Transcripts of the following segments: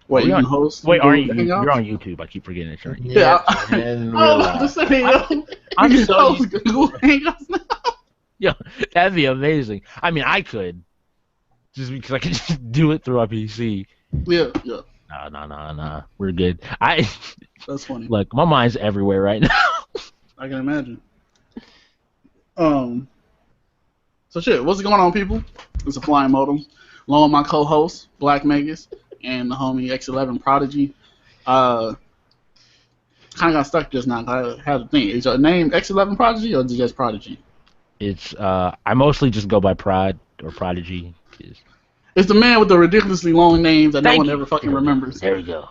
Wait, you can host? Wait, aren't you? Hangouts? You're on YouTube. I keep forgetting it's on YouTube. Yeah, and I was about to say, yo, I'm you can so host Google Hangouts now. Yo, that'd be amazing. I mean, I could, just because I could just do it through our PC. Yeah. Nah. We're good. That's funny. Look, my mind's everywhere right now. I can imagine. So shit, what's going on, people? It's a Flying Modem, along with my co-host Blak Magus and the homie X11 Prodigy. Kind of got stuck just now. I had to think. Is your name X11 Prodigy or is it just Prodigy? It's I mostly just go by Prod or Prodigy. It's the man with the ridiculously long names that no one ever fucking remembers. There we go.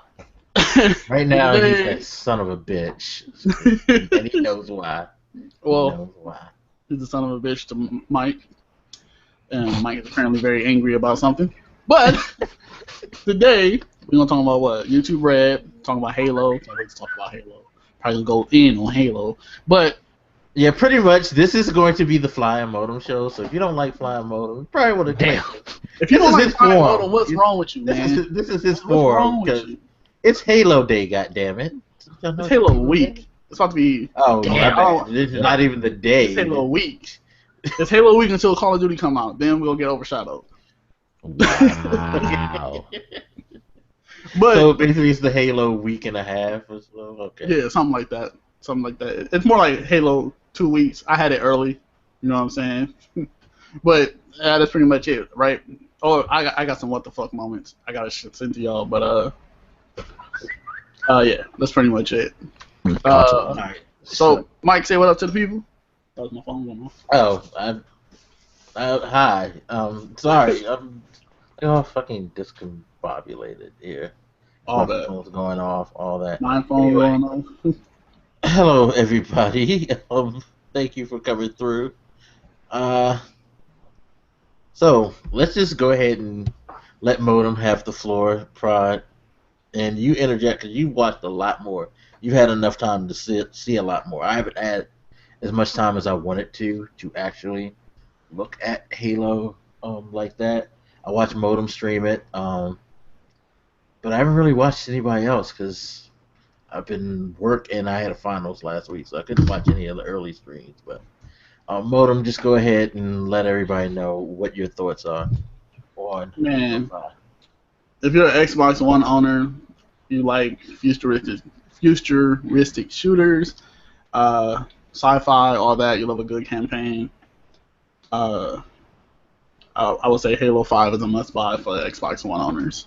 Right now, he's that son of a bitch, and he knows why. Well, he knows why. He's the son of a bitch to Mike, and Mike is apparently very angry about something. But today we're gonna talk about what? YouTube Red, talking about Halo. I hate to talk about Halo. Probably go in on Halo, but yeah, pretty much. This is going to be the Flying Modem show. So if you don't like Flying Modem, you probably want to. If you don't like Flying Modem, what's wrong with you, man? This is his forum because it's Halo Day. goddammit. It's Halo Week. It's about to be. Oh, no, this is not even the day. It's Halo Week. It's Halo Week until Call of Duty come out. Then we'll get overshadowed. Wow. But so basically, it's the Halo week and a half or so. Okay. Yeah, something like that. It's more like Halo 2 weeks. I had it early. You know what I'm saying? But that's pretty much it, right? Oh, I got some what the fuck moments. I gotta send to y'all, but yeah, that's pretty much it. All right. So Mike, say what up to the people. That was my phone going off. Oh, hi. Sorry, I'm all fucking discombobulated here. All My that. phone's going off, all that. My phone Anyway. going off. Hello, everybody. Thank you for coming through. So let's just go ahead and let Modem have the floor, Prod, and you interject because you watched a lot more. You've had enough time to see a lot more. I haven't had as much time as I wanted to actually look at Halo like that. I watched Modem stream it, but I haven't really watched anybody else because I've been work and I had a finals last week, so I couldn't watch any of the early streams. But Modem, just go ahead and let everybody know what your thoughts are on. Man, if you're an Xbox One owner, you like futuristic shooters, sci-fi, all that. You love a good campaign. I would say Halo 5 is a must-buy for Xbox One owners.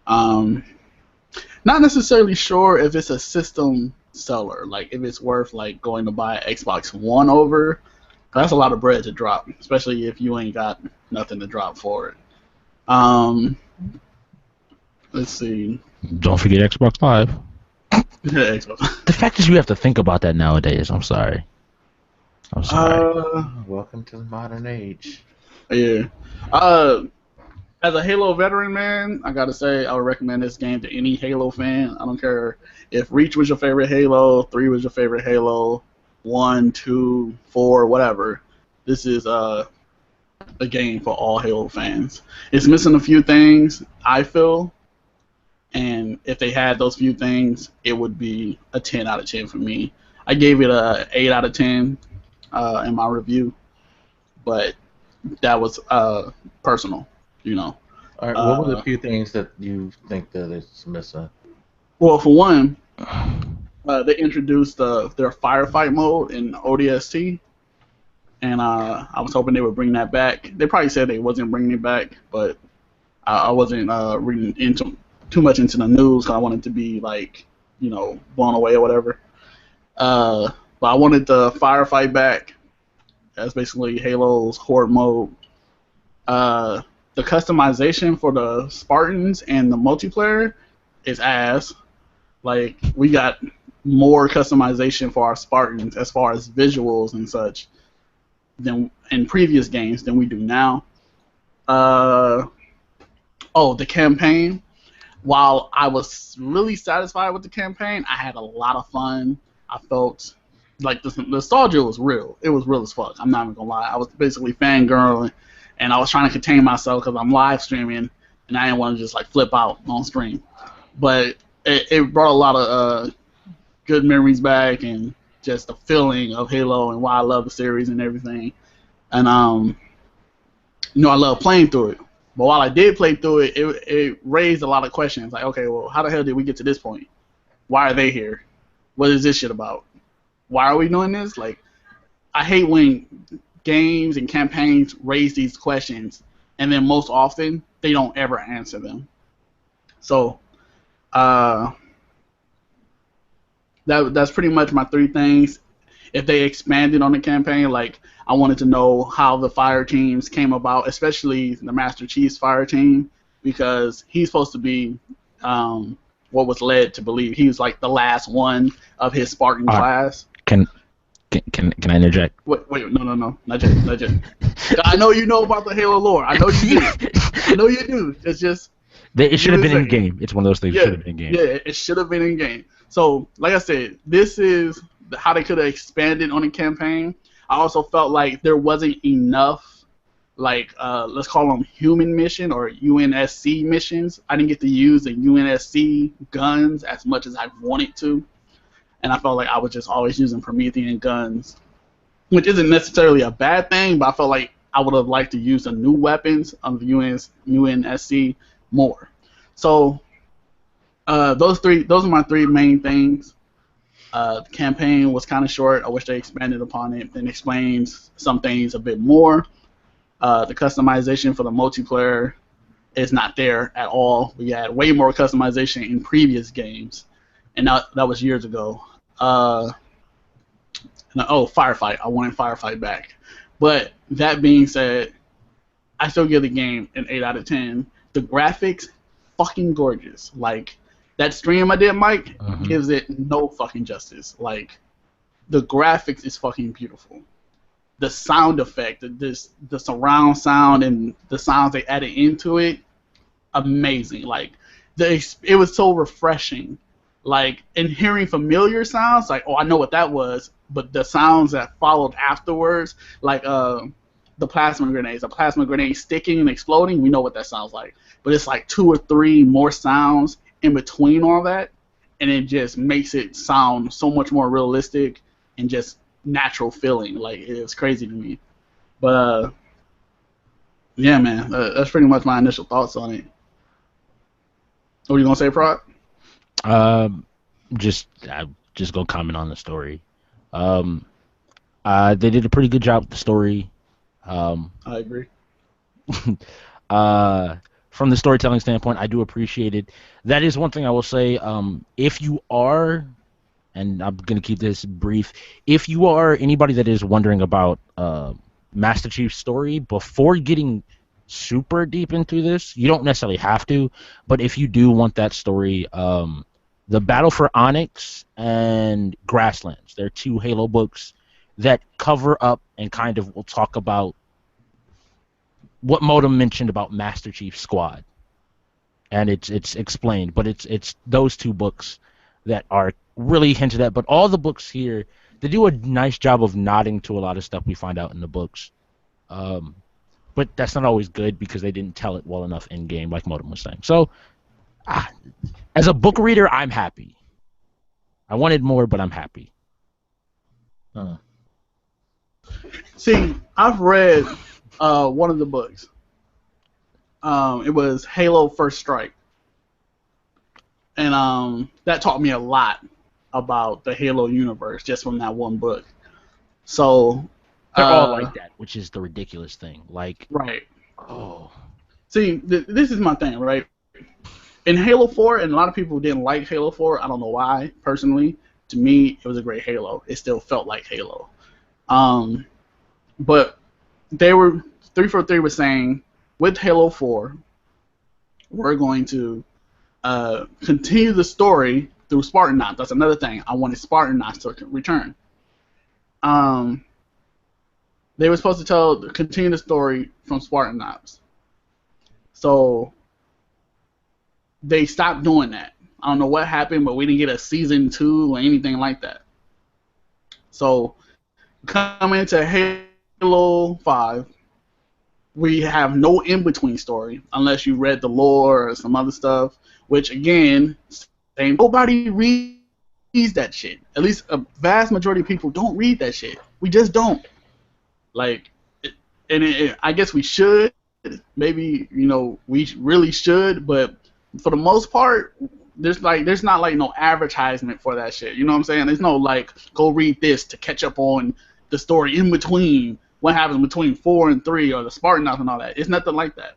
Not necessarily sure if it's a system seller, like if it's worth like going to buy Xbox One over. That's a lot of bread to drop, especially if you ain't got nothing to drop for it. Let's see. Don't forget Xbox Live. Xbox. The fact is, you have to think about that nowadays. I'm sorry. Welcome to the modern age. Yeah. As a Halo veteran, man, I gotta say I would recommend this game to any Halo fan. I don't care if Reach was your favorite Halo, 3 was your favorite Halo, 1, 2, 4, whatever. This is a game for all Halo fans. It's missing a few things, I feel, and if they had those few things, it would be a 10 out of 10 for me. I gave it a 8 out of 10 in my review, but that was personal, you know. All right, what were the few things that you think that it's missing? Well, for one, they introduced their firefight mode in ODST, and I was hoping they would bring that back. They probably said they wasn't bringing it back, but I wasn't reading too much into the news because I wanted to be like, you know, blown away or whatever. But I wanted the firefight back. That's basically Halo's Horde mode. The customization for the Spartans and the multiplayer is ass. Like, we got more customization for our Spartans as far as visuals and such than in previous games than we do now. The campaign. While I was really satisfied with the campaign, I had a lot of fun. I felt like the nostalgia was real. It was real as fuck. I'm not even gonna lie. I was basically fangirling, and I was trying to contain myself because I'm live streaming. and I didn't want to just like flip out on stream. But it brought a lot of good memories back, and just the feeling of Halo and why I love the series and everything. And I love playing through it. But while I did play through it, it raised a lot of questions. Like, okay, well, how the hell did we get to this point? Why are they here? What is this shit about? Why are we doing this? Like, I hate when games and campaigns raise these questions, and then most often they don't ever answer them. So, that's pretty much my 3 things. If they expanded on the campaign, like I wanted to know how the fire teams came about, especially the Master Chief's fire team, because he's supposed to be what was led to believe he was like the last one of his Spartan class. Can I interject? Wait, no, not yet. I know you know about the Halo lore. I know you do. I know you do. It's just it should have been in game. It's one of those things. Yeah, should have been in game. Yeah, it should have been in game. So, like I said, this is how they could have expanded on the campaign. I also felt like there wasn't enough, like, let's call them human mission or UNSC missions. I didn't get to use the UNSC guns as much as I wanted to. And I felt like I was just always using Promethean guns, which isn't necessarily a bad thing, but I felt like I would have liked to use the new weapons of the UNSC more. So those are my 3 main things. The campaign was kind of short. I wish they expanded upon it and explained some things a bit more. The customization for the multiplayer is not there at all. We had way more customization in previous games, and that was years ago. Firefight. I wanted Firefight back. But that being said, I still give the game an 8 out of 10. The graphics, fucking gorgeous. Like, that stream I did, Mike, gives it no fucking justice. Like, the graphics is fucking beautiful. The sound effect, the surround sound and the sounds they added into it, amazing. Like, it was so refreshing. Like, in hearing familiar sounds, like, oh, I know what that was, but the sounds that followed afterwards, like the plasma grenades, a plasma grenade sticking and exploding, we know what that sounds like. But it's like 2 or 3 more sounds in between all that, and it just makes it sound so much more realistic and just natural feeling. Like, it's crazy to me. But yeah, man, that's pretty much my initial thoughts on it. What are you gonna say, Prod? Just go comment on the story. They did a pretty good job with the story. I agree. From the storytelling standpoint, I do appreciate it. That is one thing I will say. If you are, and I'm going to keep this brief, if you are anybody that is wondering about Master Chief's story, before getting super deep into this, you don't necessarily have to, but if you do want that story, the Battle for Onyx and Grasslands, they're 2 Halo books that cover up and kind of will talk about what Modem mentioned about Master Chief's squad, and it's explained. But it's those 2 books that are really hinted at. But all the books here, they do a nice job of nodding to a lot of stuff we find out in the books. But that's not always good because they didn't tell it well enough in game, like Modem was saying. So, as a book reader, I'm happy. I wanted more, but I'm happy. See, I've read one of the books. It was Halo First Strike. And that taught me a lot about the Halo universe just from that one book. So they're all like that, which is the ridiculous thing. Like, right. Oh. See, this is my thing, right? In Halo 4, and a lot of people didn't like Halo 4. I don't know why, personally. To me, it was a great Halo. It still felt like Halo. But they were 343 was saying, with Halo 4, we're going to continue the story through Spartanauts. That's another thing. I wanted Spartanauts to return. They were supposed to continue the story from Spartanauts. So they stopped doing that. I don't know what happened, but we didn't get a season 2 or anything like that. So coming into Halo 5, we have no in-between story unless you read the lore or some other stuff, which again, nobody reads that shit. At least a vast majority of people don't read that shit. We just don't. Like, I guess we should. Maybe, we really should, but for the most part, there's not like no advertisement for that shit. You know what I'm saying? There's no like, go read this to catch up on the story in between, what happens between 4 and 3, or the Spartans and all that. It's nothing like that.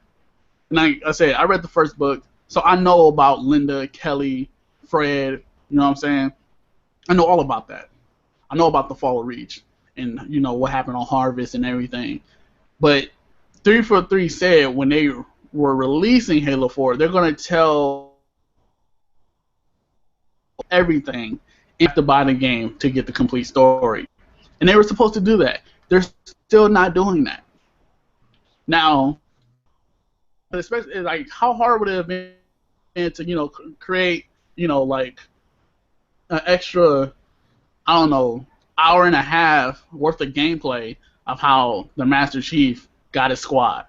And like I said, I read the first book, so I know about Linda, Kelly, Fred. You know what I'm saying? I know all about that. I know about the Fall of Reach and what happened on Harvest and everything. But 343 said when they were releasing Halo 4, they're gonna tell everything you have to buy the game to get the complete story. And they were supposed to do that. They're still not doing that. Now, especially like, how hard would it have been to create like an extra, I don't know, hour and a half worth of gameplay of how the Master Chief got his squad.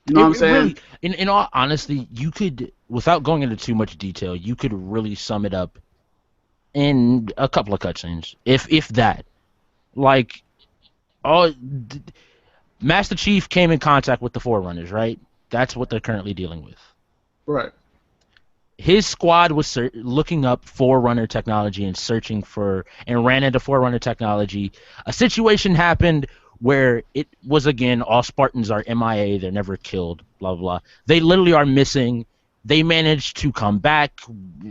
You know what I'm saying? Really, in all honesty, you could, without going into too much detail, you could really sum it up in a couple of cutscenes, if that. Like, Master Chief came in contact with the Forerunners, right? That's what they're currently dealing with. Right. His squad was looking up Forerunner technology and searching for, and ran into Forerunner technology. A situation happened where it was, again, all Spartans are MIA, they're never killed, blah, blah. They literally are missing. They managed to come back,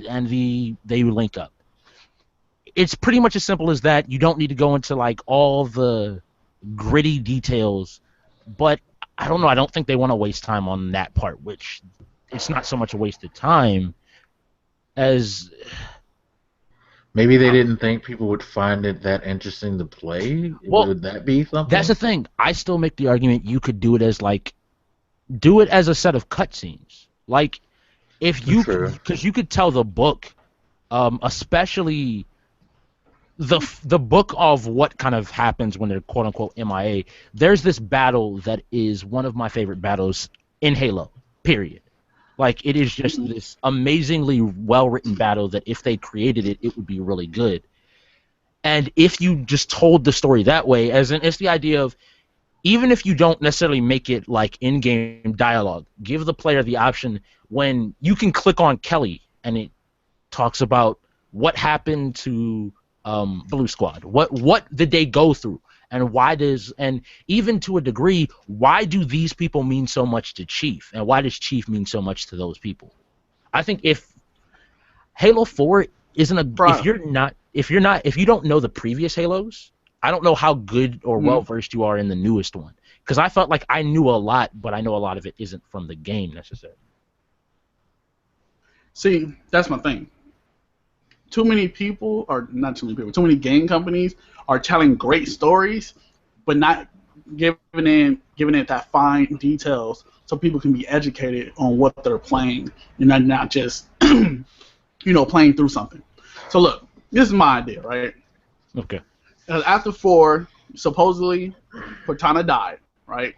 and they link up. It's pretty much as simple as that. You don't need to go into like all the gritty details, but I don't know. I don't think they want to waste time on that part, which it's not so much a waste of time as maybe they didn't think people would find it that interesting to play. Well, would that be something? That's the thing. I still make the argument you could do it as a set of cutscenes. Like, if you, because you could tell the book, especially the book of what kind of happens when they're quote unquote MIA. There's this battle that is one of my favorite battles in Halo, period. Like, it is just this amazingly well written battle that if they created it, it would be really good. And if you just told the story that way, it's the idea of, even if you don't necessarily make it like in-game dialogue, give the player the option when you can click on Kelly and it talks about what happened to Blue Squad. What did they go through, and and even to a degree, why do these people mean so much to Chief, and why does Chief mean so much to those people? I think if Halo 4 isn't if you don't know the previous Halos, I don't know how good or well versed you are in the newest one, because I felt like I knew a lot, but I know a lot of it isn't from the game necessarily. See, that's my thing. Too many many game companies are telling great stories, but not giving it that fine details so people can be educated on what they're playing, and not just playing through something. So look, this is my idea, right? Okay. After 4, supposedly Cortana died, right?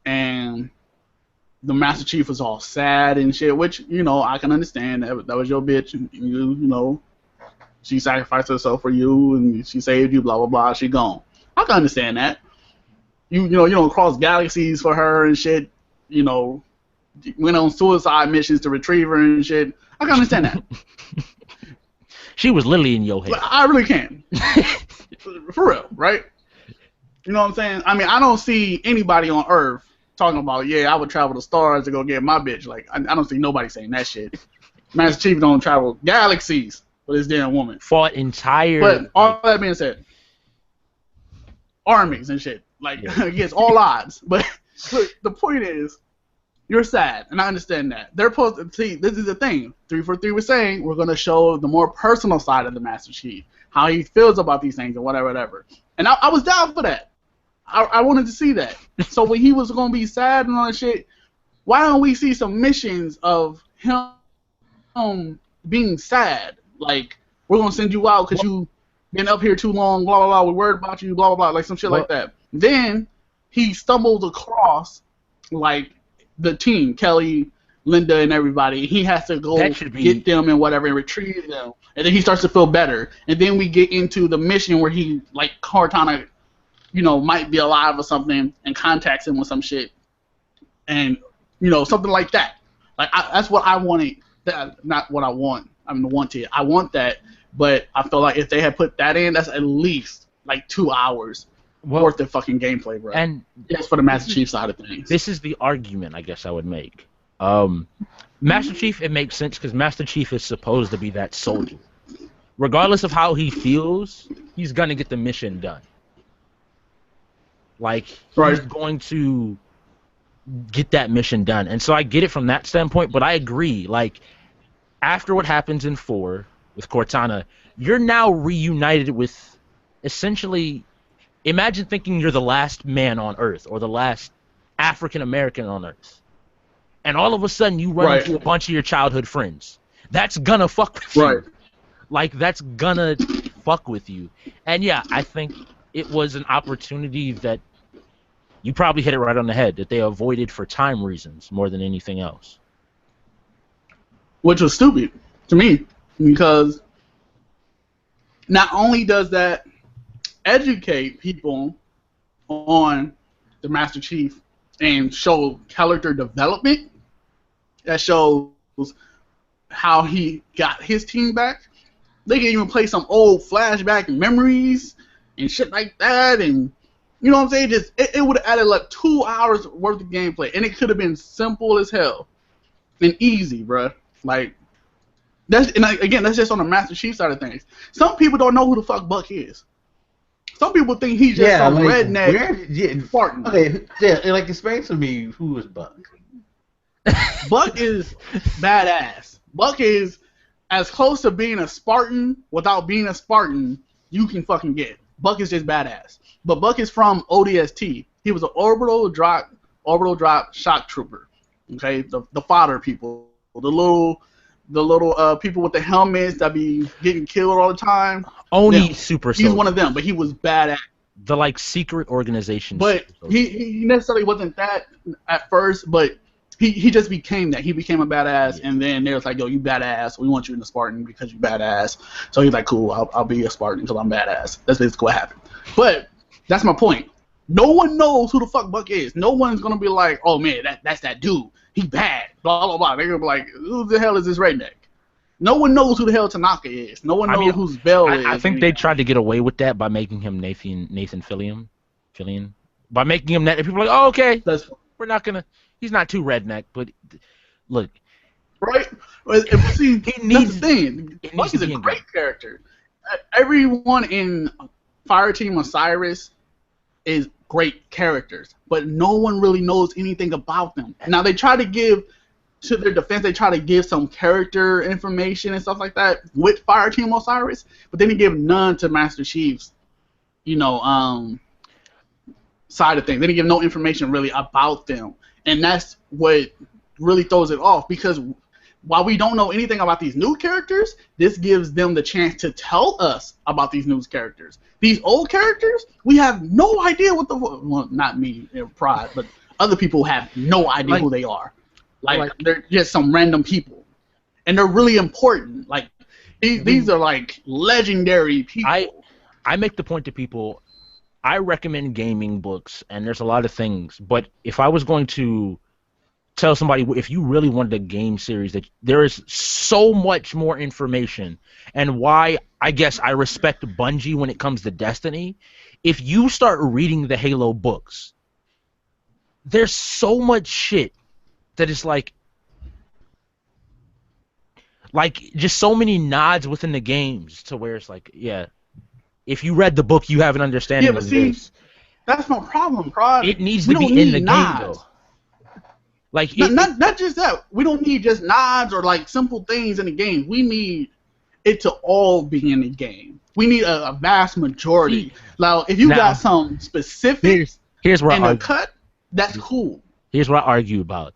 And the Master Chief was all sad and shit, which, I can understand. That was your bitch. She sacrificed herself for you, and she saved you, blah, blah, blah. She gone. I can understand that. You don't cross galaxies for her and shit. Went on suicide missions to retrieve her and shit. I can understand that. She was literally in your head. I really can. For real, right? You know what I'm saying? I mean, I don't see anybody on Earth talking about, I would travel the stars to go get my bitch. Like, I don't see nobody saying that shit. Master Chief don't travel galaxies for this damn woman. Fought entire... But all that being said, armies and shit. Like, against all odds. But look, the point is, you're sad, and I understand that. They're supposed to see, this is the thing. 343 was saying, we're going to show the more personal side of the Master Chief, how he feels about these things and whatever. And I was down for that. I wanted to see that. So when he was going to be sad and all that shit, why don't we see some missions of him being sad? Like, we're going to send you out because you've been up here too long, blah, blah, blah, we're worried about you, blah, blah, blah, like some shit like that. Then he stumbles across like the team, Kelly, Linda, and everybody. He has to go get them and whatever and retrieve them, and then he starts to feel better. And then we get into the mission where he like Cortana, might be alive or something, and contacts him with some shit, and something like that. Like that's what I wanted. That not what I want. Wanted. I want that, but I feel like if they had put that in, that's at least like 2 hours worth of fucking gameplay, bro. And just for the Master Chief side of things. This is the argument I guess I would make. Master Chief, it makes sense because Master Chief is supposed to be that soldier. Regardless of how he feels, he's gonna get the mission done. Like he's going to get that mission done, and so I get it from that standpoint. But I agree, like after what happens in 4 with Cortana, you're now reunited with essentially. Imagine thinking you're the last man on Earth or the last African American on Earth, and all of a sudden you run into a bunch of your childhood friends. That's gonna fuck with you. Like that's gonna fuck with you. And yeah, I think it was an opportunity that you probably hit it right on the head, that they avoided for time reasons more than anything else. Which was stupid to me, because not only does that educate people on the Master Chief and show character development, that shows how he got his team back. They can even play some old flashback memories and shit like that, and you know what I'm saying? Just it would have added like 2 hours worth of gameplay, and it could have been simple as hell and easy, bruh. Like again, that's just on the Master Chief side of things. Some people don't know who the fuck Buck is. Some people think he's just some redneck Spartan. Okay, yeah, like explain to me who is Buck. Buck is badass. Buck is as close to being a Spartan without being a Spartan you can fucking get. Buck is just badass. But Buck is from ODST. He was an orbital drop shock trooper. Okay, the fodder people, the little people with the helmets that be getting killed all the time. Only super soldier. He's one of them, but he was badass. The like secret organization. But he necessarily wasn't that at first, but he just became that. He became a badass, and then they was like, yo, you badass. We want you in the Spartan because you badass. So he's like, cool, I'll be a Spartan because I'm badass. That's basically what happened. But that's my point. No one knows who the fuck Buck is. No one's going to be like, oh, man, that's that dude. He bad. Blah, blah, blah. They're going to be like, who the hell is this redneck? No one knows who the hell Tanaka is. No one knows who's Bell is. I think they tried to get away with that by making him Nathan Fillion. By making him that, people are like, oh, okay. We're not going to. He's not too redneck, but look. Right? But see, he needs, that's the thing. Buck is a great character. Everyone in Fireteam Osiris is great characters, but no one really knows anything about them. Now, they try to give, to their defense, they try to give some character information and stuff like that with Fireteam Osiris, but then they give none to Master Chief's, side of things. They didn't give no information really about them. And that's what really throws it off, because while we don't know anything about these new characters, this gives them the chance to tell us about these new characters. These old characters, we have no idea what well, not me, Pride, but other people have no idea who they are. Like they're just some random people. And they're really important. Like, these are like legendary people. I make the point to people, I recommend gaming books, and there's a lot of things, but if I was going to tell somebody, if you really wanted a game series, that there is so much more information, and why I guess I respect Bungie when it comes to Destiny, if you start reading the Halo books, there's so much shit that is like just so many nods within the games to where it's like, yeah, if you read the book, you have an understanding of this. That's my problem, Prod. It needs to be in the game, though. Like not just that. We don't need just nods or like simple things in the game. We need it to all be in the game. We need a vast majority. Now, if you got some specific here's where in the cut, that's cool. Here's what I argue about.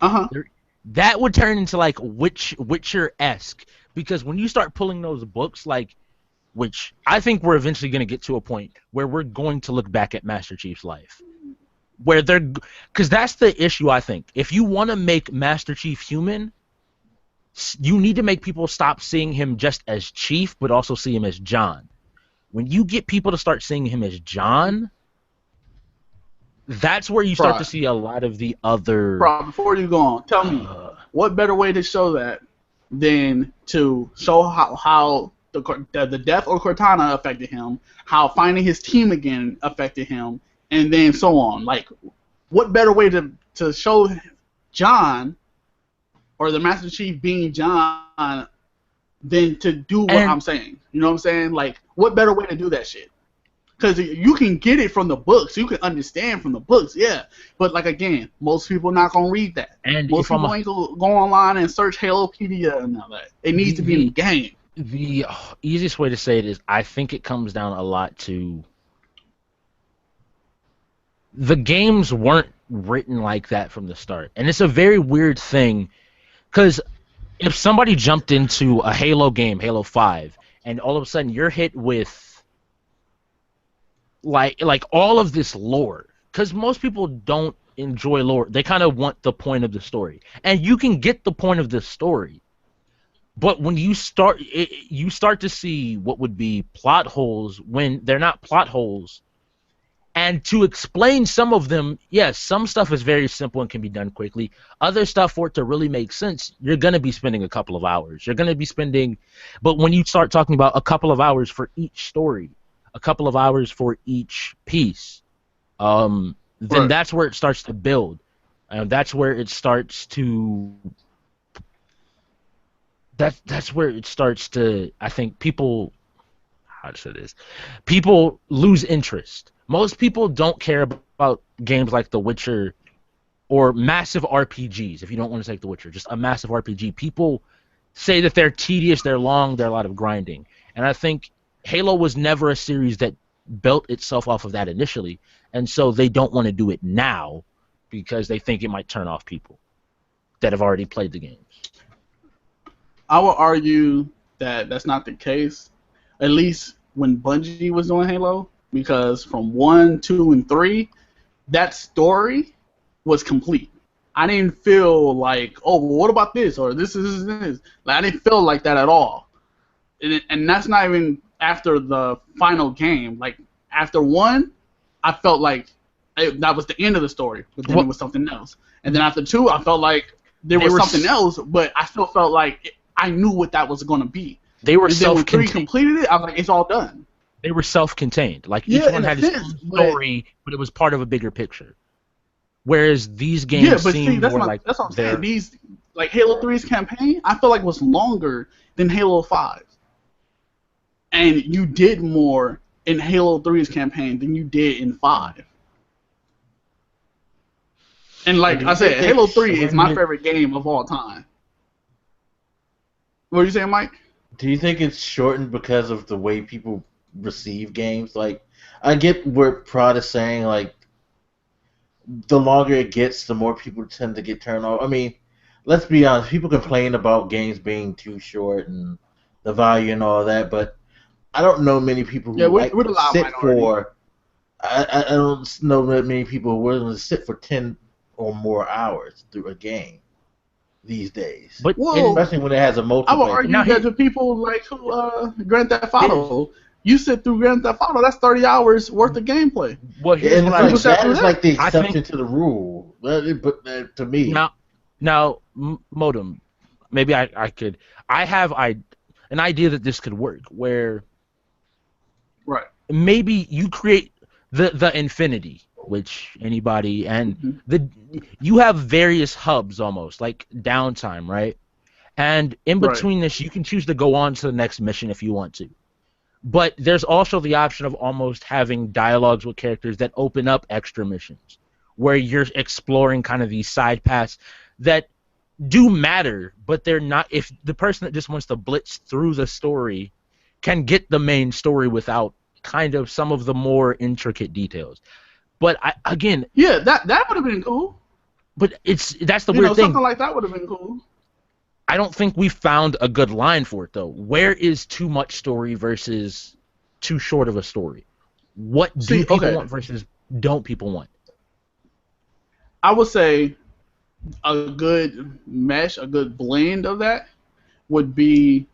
That would turn into like Witcher-esque, because when you start pulling those books, like, which I think we're eventually going to get to a point where we're going to look back at Master Chief's life. where they're, because that's the issue. I think if you want to make Master Chief human, you need to make people stop seeing him just as Chief, but also see him as John. When you get people to start seeing him as John, that's where you start to see a lot of the other. Bro, before you go on, tell me what better way to show that than to show how the death of Cortana affected him, how finding his team again affected him, and then so on. Like, what better way to show John or the Master Chief being John than to do what I'm saying? You know what I'm saying? Like, what better way to do that shit? Because you can get it from the books, you can understand from the books, yeah. But like again, most people not gonna read that. And most people ain't gonna go online and search Halopedia and all that. It needs to be in the game. The easiest way to say it is, I think it comes down a lot to the games weren't written like that from the start, and it's a very weird thing. Because if somebody jumped into a Halo game, Halo 5, and all of a sudden you're hit with like all of this lore, because most people don't enjoy lore. They kind of want the point of the story, and you can get the point of the story, but when you start to see what would be plot holes when they're not plot holes. And to explain some of them, yes, some stuff is very simple and can be done quickly. Other stuff, for it to really make sense, you're going to be spending a couple of hours. You're going to be spending, but when you start talking about a couple of hours for each story, a couple of hours for each piece, then that's where it starts to build. That's where it starts to. That's where it starts to. I think people. How to say this? People lose interest. Most people don't care about games like The Witcher or massive RPGs, if you don't want to take The Witcher, just a massive RPG. People say that they're tedious, they're long, they're a lot of grinding. And I think Halo was never a series that built itself off of that initially, and so they don't want to do it now because they think it might turn off people that have already played the games. I would argue that that's not the case, at least when Bungie was doing Halo. Because from 1, 2, and 3, that story was complete. I didn't feel like, oh, well, what about this or this is this. Like, I didn't feel like that at all. And that's not even after the final game. Like after 1, I felt like that was the end of the story, but then it was something else. And then after 2, I felt like there was something else, but I still felt like I knew what that was going to be. They were self-contained. When 3 completed it, I was like, it's all done. They were self-contained. Like each one had its own story, but it was part of a bigger picture. Whereas these games seem more like that's what I'm saying. These, like Halo 3's campaign, I feel like was longer than Halo 5. And you did more in Halo 3's campaign than you did in 5. And like I said, Halo 3 is my favorite game of all time. What are you saying, Mike? Do you think it's shortened because of the way people receive games? Like, I get what Prod is saying, like, the longer it gets, the more people tend to get turned off. I mean, let's be honest, people complain about games being too short and the value and all that, but I don't know many people who sit for. I don't know that many people who are willing to sit for 10 or more hours through a game these days. But especially when it has a multiplayer. I would argue that to people like Grand Theft Auto. You sit through Grand Theft Auto, that's 30 hours worth of gameplay. Well, here's what I think. That is like the exception to the rule, but to me. Now, Modem, maybe I could. I have an idea that this could work, where maybe you create the Infinity, which anybody, and you have various hubs almost, like downtime, right? And in between this, you can choose to go on to the next mission if you want to. But there's also the option of almost having dialogues with characters that open up extra missions, where you're exploring kind of these side paths that do matter, but they're not. If the person that just wants to blitz through the story can get the main story without kind of some of the more intricate details. But that would have been cool. But that's the weird thing. Something like that would have been cool. I don't think we found a good line for it, though. Where is too much story versus too short of a story? What do people want versus don't people want? I would say a good mesh, a good blend of that would be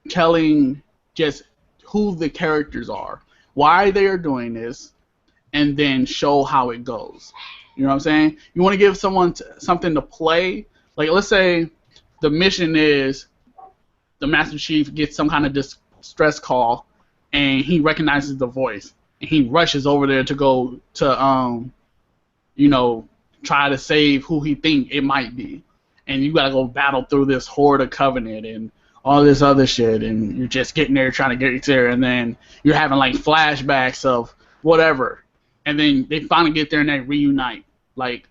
telling just who the characters are, why they are doing this, and then show how it goes. You know what I'm saying? You want to give someone something to play. Like, let's say the mission is the Master Chief gets some kind of distress call, and he recognizes the voice, and he rushes over there to go to, you know, try to save who he think it might be. And you gotta go battle through this horde of Covenant and all this other shit, and you're just getting there trying to get there, and then you're having like flashbacks of whatever, and then they finally get there and they reunite. Like,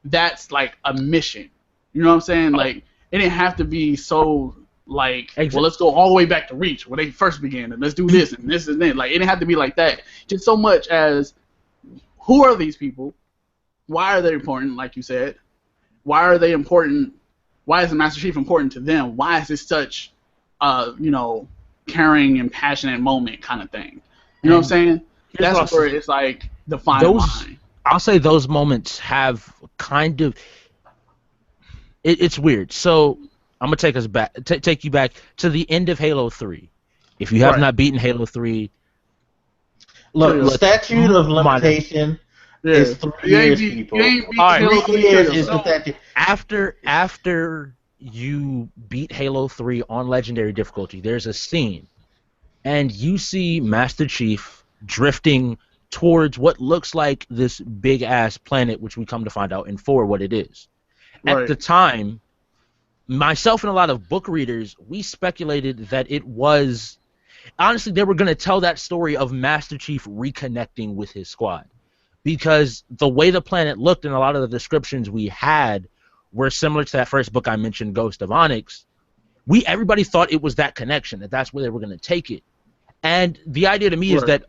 that's like a mission. You know what I'm saying? Like, it didn't have to be so like, well, let's go all the way back to Reach where they first began, and let's do this and this and that. Like, it didn't have to be like that. Just so much as, who are these people? Why are they important? Like you said, why are they important? Why is the Master Chief important to them? Why is this such, you know, caring and passionate moment kind of thing? You know what I'm saying? That's where it's like the fine line. I'll say those moments have kind of. It's weird. So I'm gonna take us back, take you back to the end of Halo 3. If you have not beaten Halo 3, look, the statute of limitation is 3 years, people. All right, 3 years is the statute. After you beat Halo 3 on Legendary difficulty, there's a scene, and you see Master Chief drifting towards what looks like this big-ass planet, which we come to find out in 4 what it is. At the time, myself and a lot of book readers, we speculated that it was... Honestly, they were going to tell that story of Master Chief reconnecting with his squad. Because the way the planet looked and a lot of the descriptions we had were similar to that first book I mentioned, Ghost of Onyx. Everybody thought it was that connection, that's where they were going to take it. And the idea to me is that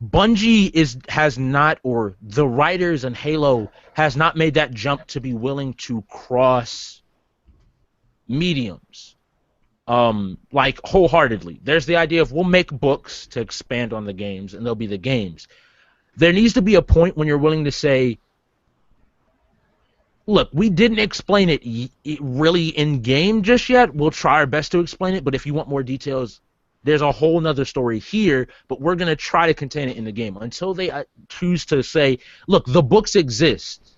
Bungie has not, or the writers in Halo has not made that jump to be willing to cross mediums, like wholeheartedly. There's the idea of we'll make books to expand on the games, and they'll be the games. There needs to be a point when you're willing to say, look, we didn't explain it really in-game just yet. We'll try our best to explain it, but if you want more details, there's a whole nother story here, but we're going to try to contain it in the game. Until they choose to say, look, the books exist.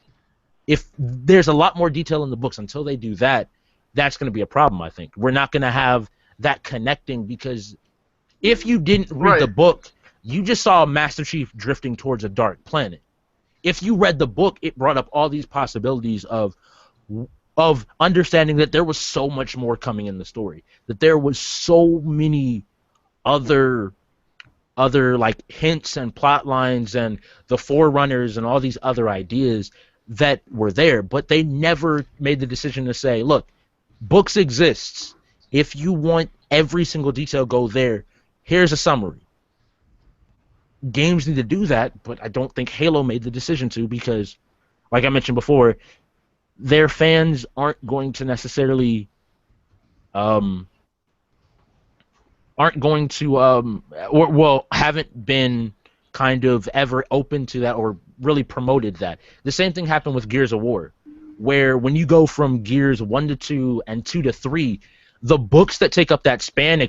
If there's a lot more detail in the books, until they do that, that's going to be a problem, I think. We're not going to have that connecting, because if you didn't read the book, you just saw Master Chief drifting towards a dark planet. If you read the book, it brought up all these possibilities of understanding that there was so much more coming in the story, that there was so many other like hints and plot lines and the Forerunners and all these other ideas that were there, but they never made the decision to say, look, books exists. If you want every single detail, go there. Here's a summary. Games need to do that, but I don't think Halo made the decision to, because, like I mentioned before, their fans aren't going to necessarily haven't been kind of ever open to that or really promoted that. The same thing happened with Gears of War, where when you go from Gears 1 to 2 and 2 to 3, the books that take up that span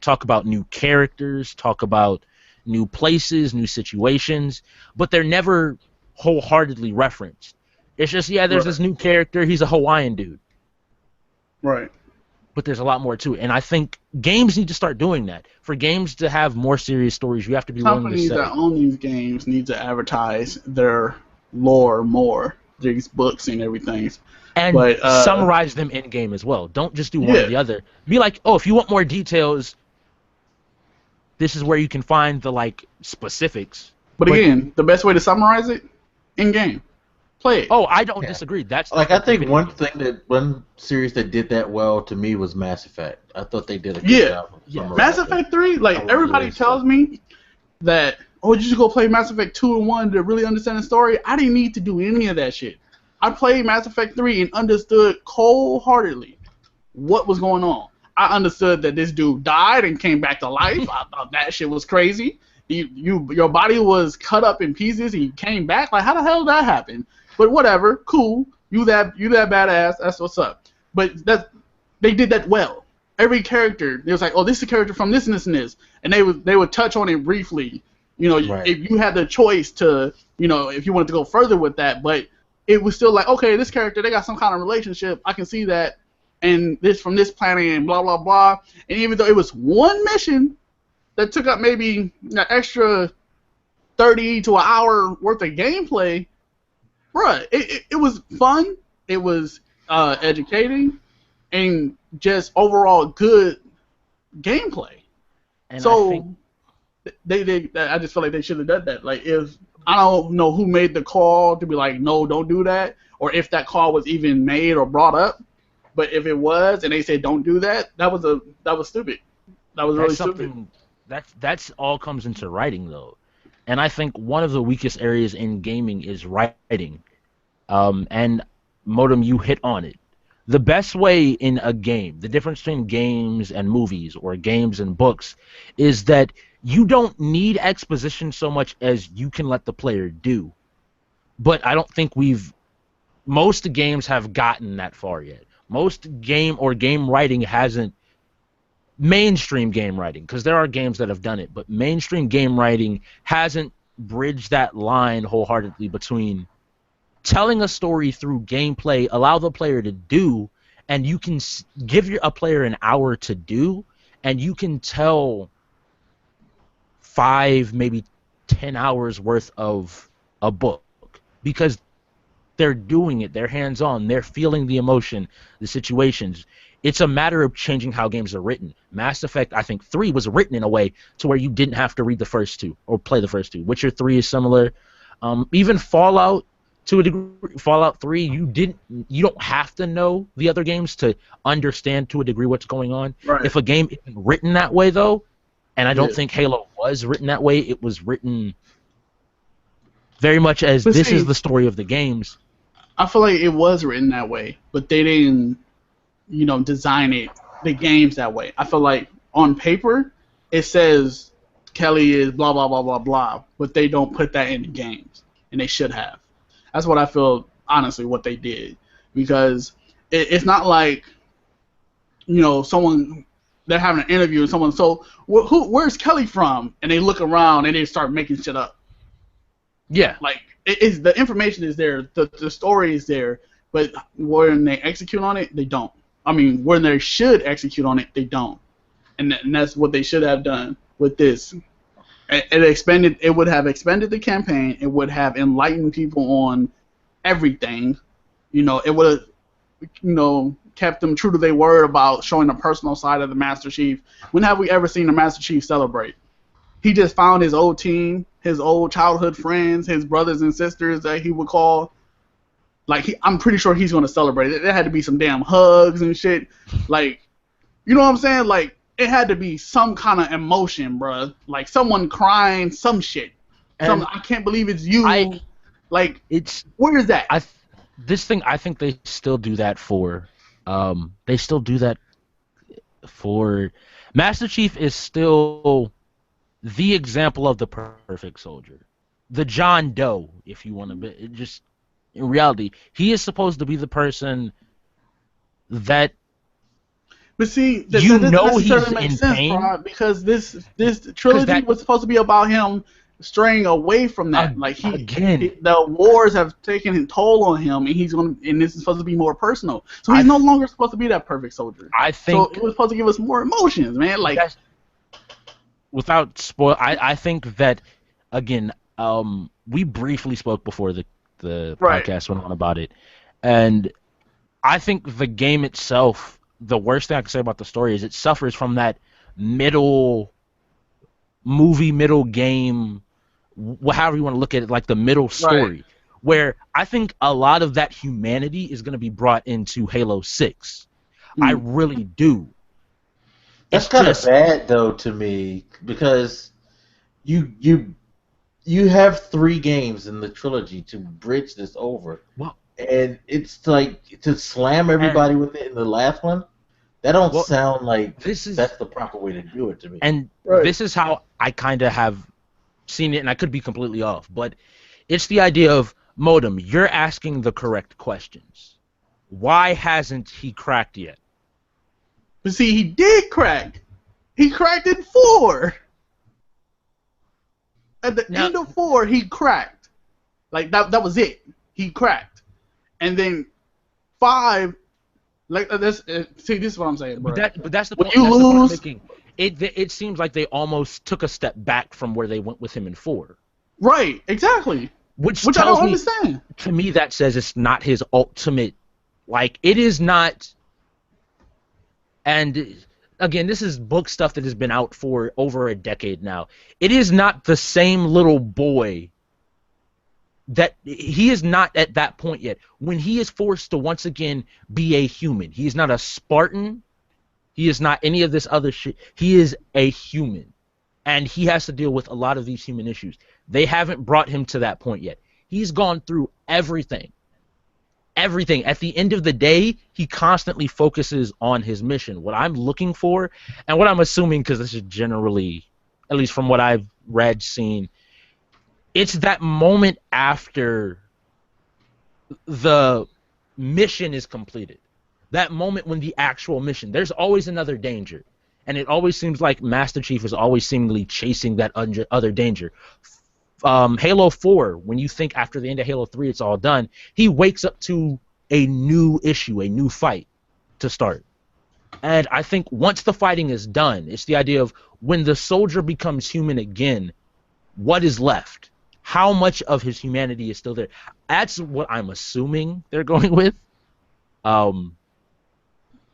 talk about new characters, talk about new places, new situations, but they're never wholeheartedly referenced. It's just, there's this new character, he's a Hawaiian dude. Right. But there's a lot more to it, and I think games need to start doing that. For games to have more serious stories, you have to be willing to say... Companies that own these games need to advertise their lore more, these books and everything. And summarize them in-game as well. Don't just do one or the other. Be like, oh, if you want more details, this is where you can find the, like, specifics. But again, the best way to summarize it, in-game. Play it. Oh, I don't disagree. That's like, I think one series that did that well to me was Mass Effect. I thought they did a good job. Mass Effect 3, like, everybody tells me that, oh, you should go play Mass Effect 2 and 1 to really understand the story. I didn't need to do any of that shit. I played Mass Effect 3 and understood cold-heartedly what was going on. I understood that this dude died and came back to life. I thought that shit was crazy. your body was cut up in pieces and you came back. Like, how the hell did that happen? But whatever, cool. You that badass. That's what's up. But they did that well. Every character, it was like, oh, this is a character from this and this and this, and they would touch on it briefly. You know, Right. if you had the choice to, you know, if you wanted to go further with that, but it was still like, okay, this character, they got some kind of relationship. I can see that, and this from this planet and blah blah blah. And even though it was one mission that took up maybe an extra 30 to an hour worth of gameplay, bruh, it was fun. It was educating. And just overall good gameplay. And so I just feel like they should have done that. Like, if I don't know who made the call to be like, no, don't do that, or if that call was even made or brought up. But if it was and they said don't do that, that was stupid. That was really stupid. That's all comes into writing though, and I think one of the weakest areas in gaming is writing. And Modem, you hit on it. The best way in a game, the difference between games and movies or games and books, is that you don't need exposition so much as you can let the player do. But I don't think most games have gotten that far yet. Most game writing hasn't, mainstream game writing, because there are games that have done it, but mainstream game writing hasn't bridged that line wholeheartedly between telling a story through gameplay, allow the player to do, and you can give a player an hour to do, and you can tell 5, maybe 10 hours worth of a book, because they're doing it, they're hands-on, they're feeling the emotion, the situations. It's a matter of changing how games are written. Mass Effect, I think, 3 was written in a way to where you didn't have to read the first 2 or play the first 2. Witcher 3 is similar. Even Fallout, to a degree, Fallout 3, you don't have to know the other games to understand to a degree what's going on. Right. If a game isn't written that way, though, and I don't think Halo was written that way, it was written very much as this is the story of the games. I feel like it was written that way, but they didn't, design the games that way. I feel like on paper it says Kelly is blah blah blah blah blah, but they don't put that in the games, and they should have. That's what I feel, honestly, what they did. Because it's not like, someone, they're having an interview and someone, so where's Kelly from? And they look around and they start making shit up. Yeah. Like, the information is there, the story is there, but when they execute on it, they don't. I mean, when they should execute on it, they don't. And that's what they should have done with this. It would have expanded the campaign. It would have enlightened people on everything. It would have, kept them true to their word about showing the personal side of the Master Chief. When have we ever seen the Master Chief celebrate? He just found his old team, his old childhood friends, his brothers and sisters that he would call. Like, I'm pretty sure he's going to celebrate it. There had to be some damn hugs and shit. Like, you know what I'm saying? Like, it had to be some kind of emotion, bruh. Like, someone crying, some shit. I can't believe it's you. Where is that? I think they still do that for. Master Chief is still the example of the perfect soldier, the John Doe, if you want to be. Just in reality, he is supposed to be the person that. But see, he's in pain, Prod, because this trilogy was supposed to be about him straying away from that. The wars have taken a toll on him, and this is supposed to be more personal. So he's no longer supposed to be that perfect soldier. I think so it was supposed to give us more emotions, man. Like, without spoil, I think that again, we briefly spoke before the podcast went on about it, and I think the game itself. The worst thing I can say about the story is it suffers from that middle game, however you want to look at it, like the middle story, where I think a lot of that humanity is going to be brought into Halo 6. I really do. That's kind of bad, though, to me, because you have 3 games in the trilogy to bridge this over. Well, and it's like to slam everybody with it in the last one. That don't sound like that's the proper way to do it to me. And this is how I kind of have seen it, and I could be completely off, but it's the idea of Modem. You're asking the correct questions. Why hasn't he cracked yet? But see, he did crack. He cracked in 4. At the end of 4, he cracked. Like that was it. He cracked. And then 5, like see, this is what I'm saying, bro. But that's the when point. You that's lose. The point I'm making. It seems like they almost took a step back from where they went with him in 4. Right. Exactly. Which I tells don't me, understand. To me, that says it's not his ultimate. Like, it is not. And again, this is book stuff that has been out for over a decade now. It is not the same little boy. That he is not at that point yet. When he is forced to once again be a human, he is not a Spartan. He is not any of this other shit. He is a human, and he has to deal with a lot of these human issues. They haven't brought him to that point yet. He's gone through everything. Everything. At the end of the day, he constantly focuses on his mission. What I'm looking for, and what I'm assuming, because this is generally, at least from what I've read, seen, it's that moment after the mission is completed. That moment when the actual mission, there's always another danger. And it always seems like Master Chief is always seemingly chasing that other danger. Halo 4, when you think after the end of Halo 3 it's all done, he wakes up to a new issue, a new fight to start. And I think once the fighting is done, it's the idea of when the soldier becomes human again, what is left? How much of his humanity is still there? That's what I'm assuming they're going with.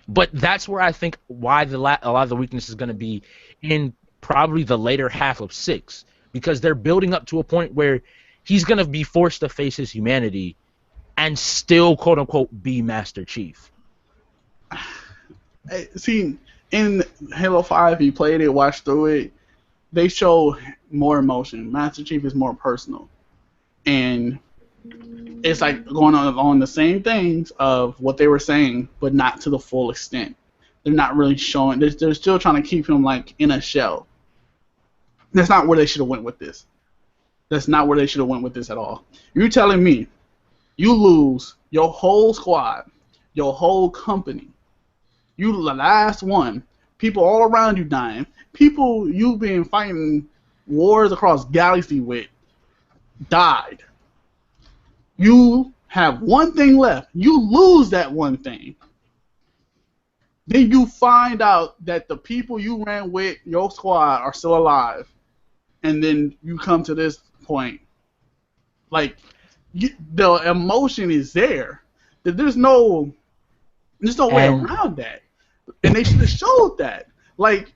But that's where I think why a lot of the weakness is going to be in probably the later half of 6. Because they're building up to a point where he's going to be forced to face his humanity and still, quote-unquote, be Master Chief. See, in Halo 5, you played it, watched through it, they show more emotion. Master Chief is more personal. And it's like going on the same things of what they were saying, but not to the full extent. They're not really showing. They're still trying to keep him like in a shell. That's not where they should have went with this. That's not where they should have went with this at all. You're telling me you lose your whole squad, your whole company. You the last one. People all around you dying. People you've been fighting wars across galaxy with died. You have one thing left. You lose that one thing. Then you find out that the people you ran with, your squad, are still alive. And then you come to this point. Like, the emotion is there. There's no way around that. And they should have showed that. Like,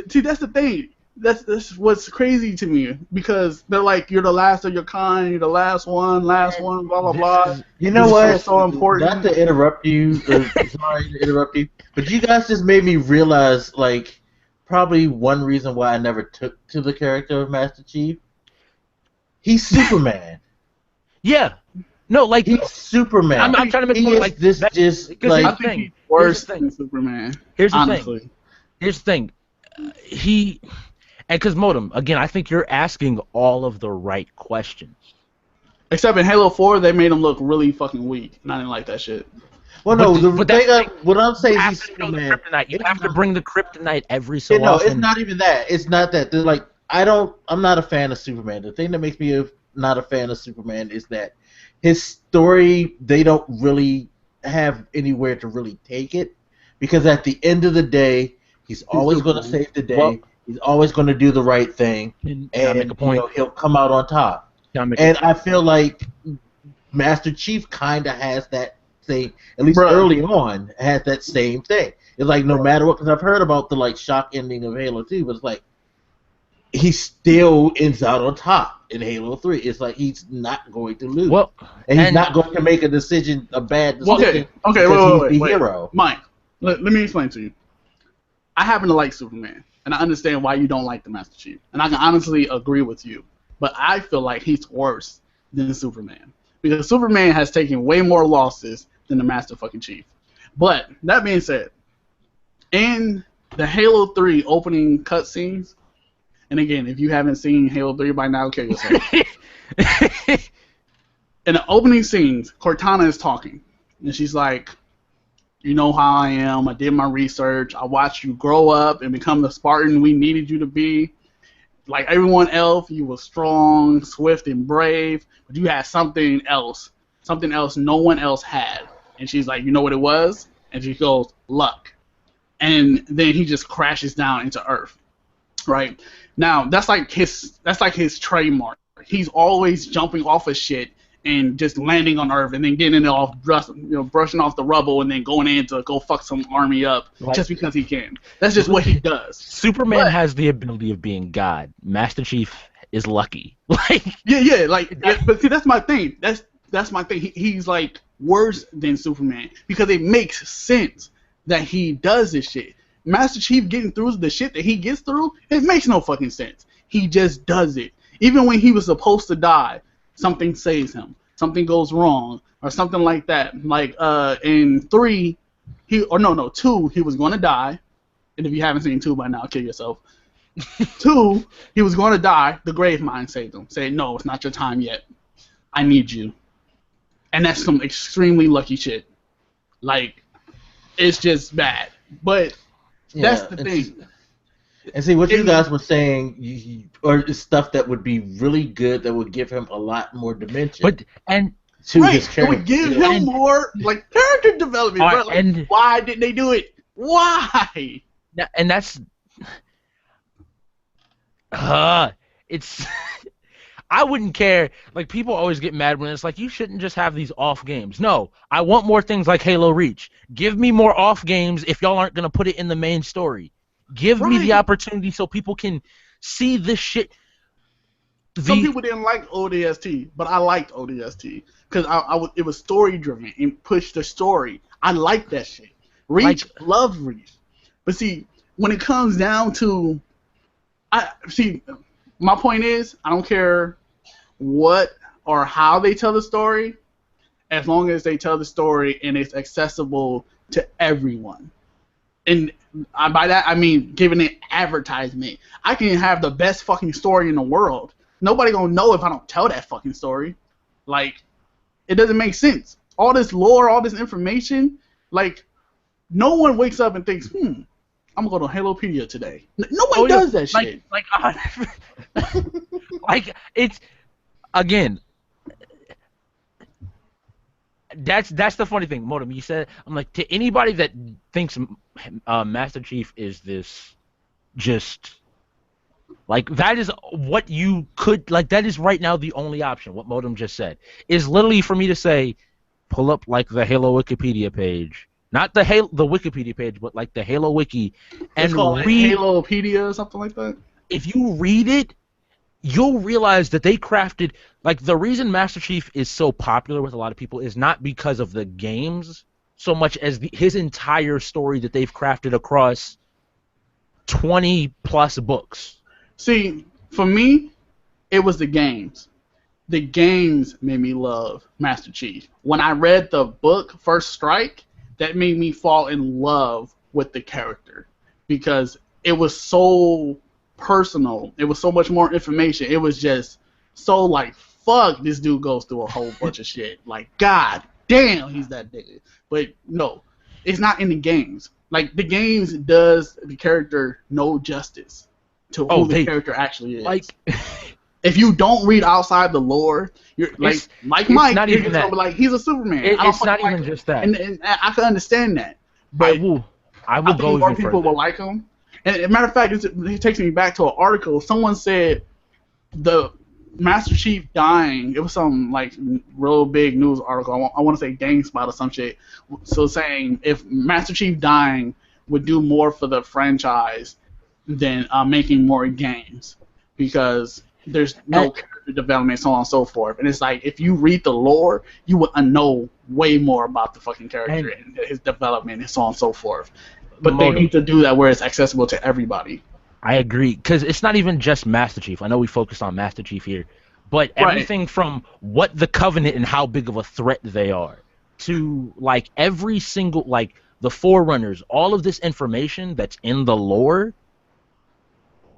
see, that's the thing. That's what's crazy to me, because they're like, you're the last of your kind, you're the last one, blah blah blah. You know what? It's so important. Not to interrupt you, sorry to interrupt you, but you guys just made me realize, like, probably one reason why I never took to the character of Master Chief. He's Superman. Yeah. No, like, he's Superman. I'm trying to make a point like this. Just like, I think he's worse than Superman. Here's the honestly. thing. Here's the thing. And because Modem, again, I think you're asking all of the right questions. Except in Halo 4, they made him look really fucking weak, and I didn't like that shit. Well, no, what I'm saying is he's Superman. You have to bring the kryptonite every so often. No, it's not even that. It's not that. They're like, I'm not a fan of Superman. The thing that makes me not a fan of Superman is that his story, they don't really have anywhere to really take it, because at the end of the day, he's always going to save the day. Well, he's always going to do the right thing, and make a point. He'll come out on top. And I feel like Master Chief kind of has that same, at least early on, has that same thing. It's like no matter what, because I've heard about the like shock ending of Halo 2, but it's like he still ends out on top in Halo 3. It's like he's not going to lose. Well, and he's not going to make a bad decision. Okay, wait. Hero. Mike, let me explain to you. I happen to like Superman, and I understand why you don't like the Master Chief. And I can honestly agree with you. But I feel like he's worse than Superman. Because Superman has taken way more losses than the Master fucking Chief. But, that being said, in the Halo 3 opening cutscenes, And again, if you haven't seen Halo 3 by now, kill yourself. In the opening scenes, Cortana is talking, and she's like, "You know how I am. I did my research. I watched you grow up and become the Spartan we needed you to be. Like everyone else, you were strong, swift, and brave, but you had something else no one else had." And she's like, "You know what it was?" And she goes, "Luck." And then he just crashes down into Earth. Right? Now, that's like his trademark. He's always jumping off of shit and just landing on Earth and then getting it off, brushing off the rubble and then going in to go fuck some army up just because he can. That's just what he does. Superman has the ability of being God. Master Chief is lucky. Like but see, that's my thing. That's my thing. He's like worse than Superman because it makes sense that he does this shit. Master Chief getting through the shit that he gets through, it makes no fucking sense. He just does it. Even when he was supposed to die, something saves him. Something goes wrong or something like that. Like in 2, he was going to die. And if you haven't seen 2 by now, kill yourself. 2, he was going to die. The grave mine saved him. Said, "No, it's not your time yet. I need you." And that's some extremely lucky shit. Like, it's just bad. But that's the thing. And see, what you guys were saying, or stuff that would be really good, that would give him a lot more dimension. To his character. It would give him more character development. Right, like, why didn't they do it? Why? And that's it's. I wouldn't care. Like, people always get mad when it's like, you shouldn't just have these off games. No, I want more things like Halo Reach. Give me more off games if y'all aren't gonna put it in the main story. Give me the opportunity so people can see this shit. Some people didn't like ODST, but I liked ODST because it was story driven and pushed the story. I like that shit. Reach, love Reach, but see, when it comes down to, my point is, I don't care what or how they tell the story, as long as they tell the story and it's accessible to everyone. And by that, I mean giving it advertisement. I can have the best fucking story in the world. Nobody gonna know if I don't tell that fucking story. Like, it doesn't make sense. All this lore, all this information, like, no one wakes up and thinks, I'm gonna go to Halopedia today. No one does that shit. Like, it's, again, that's the funny thing, Modem. You said, I'm like, to anybody that thinks Master Chief is this just, like, that is what you could, like, that is right now the only option. What Modem just said is literally for me to say, pull up, like, the Halo Wikipedia page. Not the Wikipedia page, but like the Halo Wiki, and read Halopedia or something like that. If you read it, you'll realize that they crafted, like, the reason Master Chief is so popular with a lot of people is not because of the games so much as his entire story that they've crafted across 20+ books. See, for me, it was the games. The games made me love Master Chief. When I read the book First Strike, that made me fall in love with the character because it was so personal. It was so much more information. It was just so like, fuck, this dude goes through a whole bunch of shit. Like, god damn, he's that nigga. But no, it's not in the games. Like, the games does the character no justice to who the character actually is. Like, if you don't read outside the lore, you're like Mike. Not you're even just gonna be like, he's a Superman. It's not even just that. And I can understand that. But I will go even further. More people will like him. And as a matter of fact, it takes me back to an article. Someone said the Master Chief dying. It was some like real big news article. I want to say GameSpot or some shit. So saying if Master Chief dying would do more for the franchise than making more games because there's no character development, so on and so forth. And it's like, if you read the lore, you would know way more about the fucking character and his development and so on and so forth. But they need to do that where it's accessible to everybody. I agree, because it's not even just Master Chief. I know we focused on Master Chief here, but everything from what the Covenant and how big of a threat they are to, like, every single, like, the Forerunners, all of this information that's in the lore,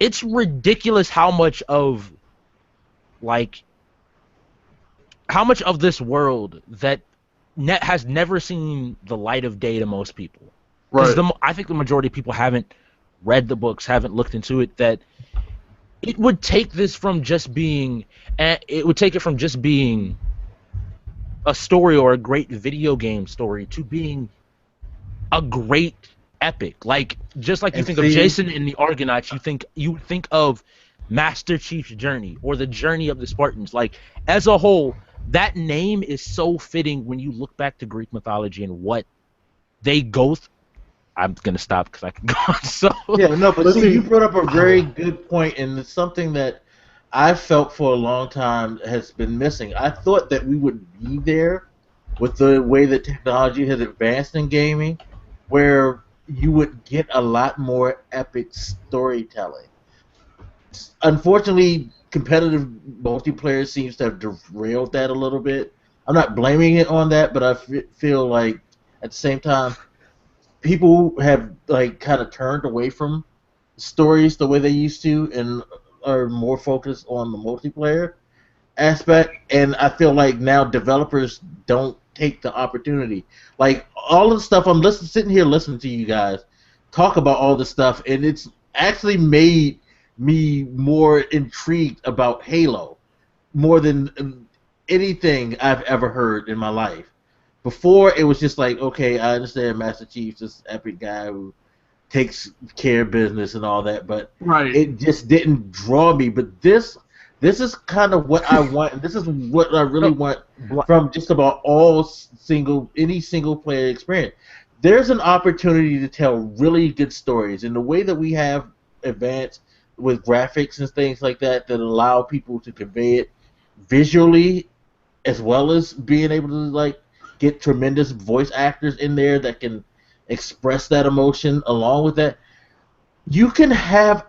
it's ridiculous how much of this world that has never seen the light of day to most people. Because I think the majority of people haven't read the books, haven't looked into it. That it would take this from just being, a story or a great video game story to being a great epic. Like just like you think of Jason and the Argonauts, you think of Master Chief's journey or the journey of the Spartans. Like as a whole, that name is so fitting when you look back to Greek mythology and what they go through. I'm gonna stop because I can go on. So yeah, no, but see, you brought up a very good point, and it's something that I felt for a long time has been missing. I thought that we would be there with the way that technology has advanced in gaming, where you would get a lot more epic storytelling. Unfortunately, competitive multiplayer seems to have derailed that a little bit. I'm not blaming it on that, but I feel like at the same time, people have like kind of turned away from stories the way they used to and are more focused on the multiplayer aspect. And I feel like now developers don't take the opportunity. Like all of the stuff I'm sitting here listening to you guys talk about all this stuff, and it's actually made me more intrigued about Halo more than anything I've ever heard in my life. Before, it was just like, okay, I understand Master Chief's this epic guy who takes care of business and all that, but it just didn't draw me. But this is kind of what I want, and this is what I really want from just about any single player experience. There's an opportunity to tell really good stories, and the way that we have advanced with graphics and things like that allow people to convey it visually, as well as being able to like get tremendous voice actors in there that can express that emotion along with that. You can have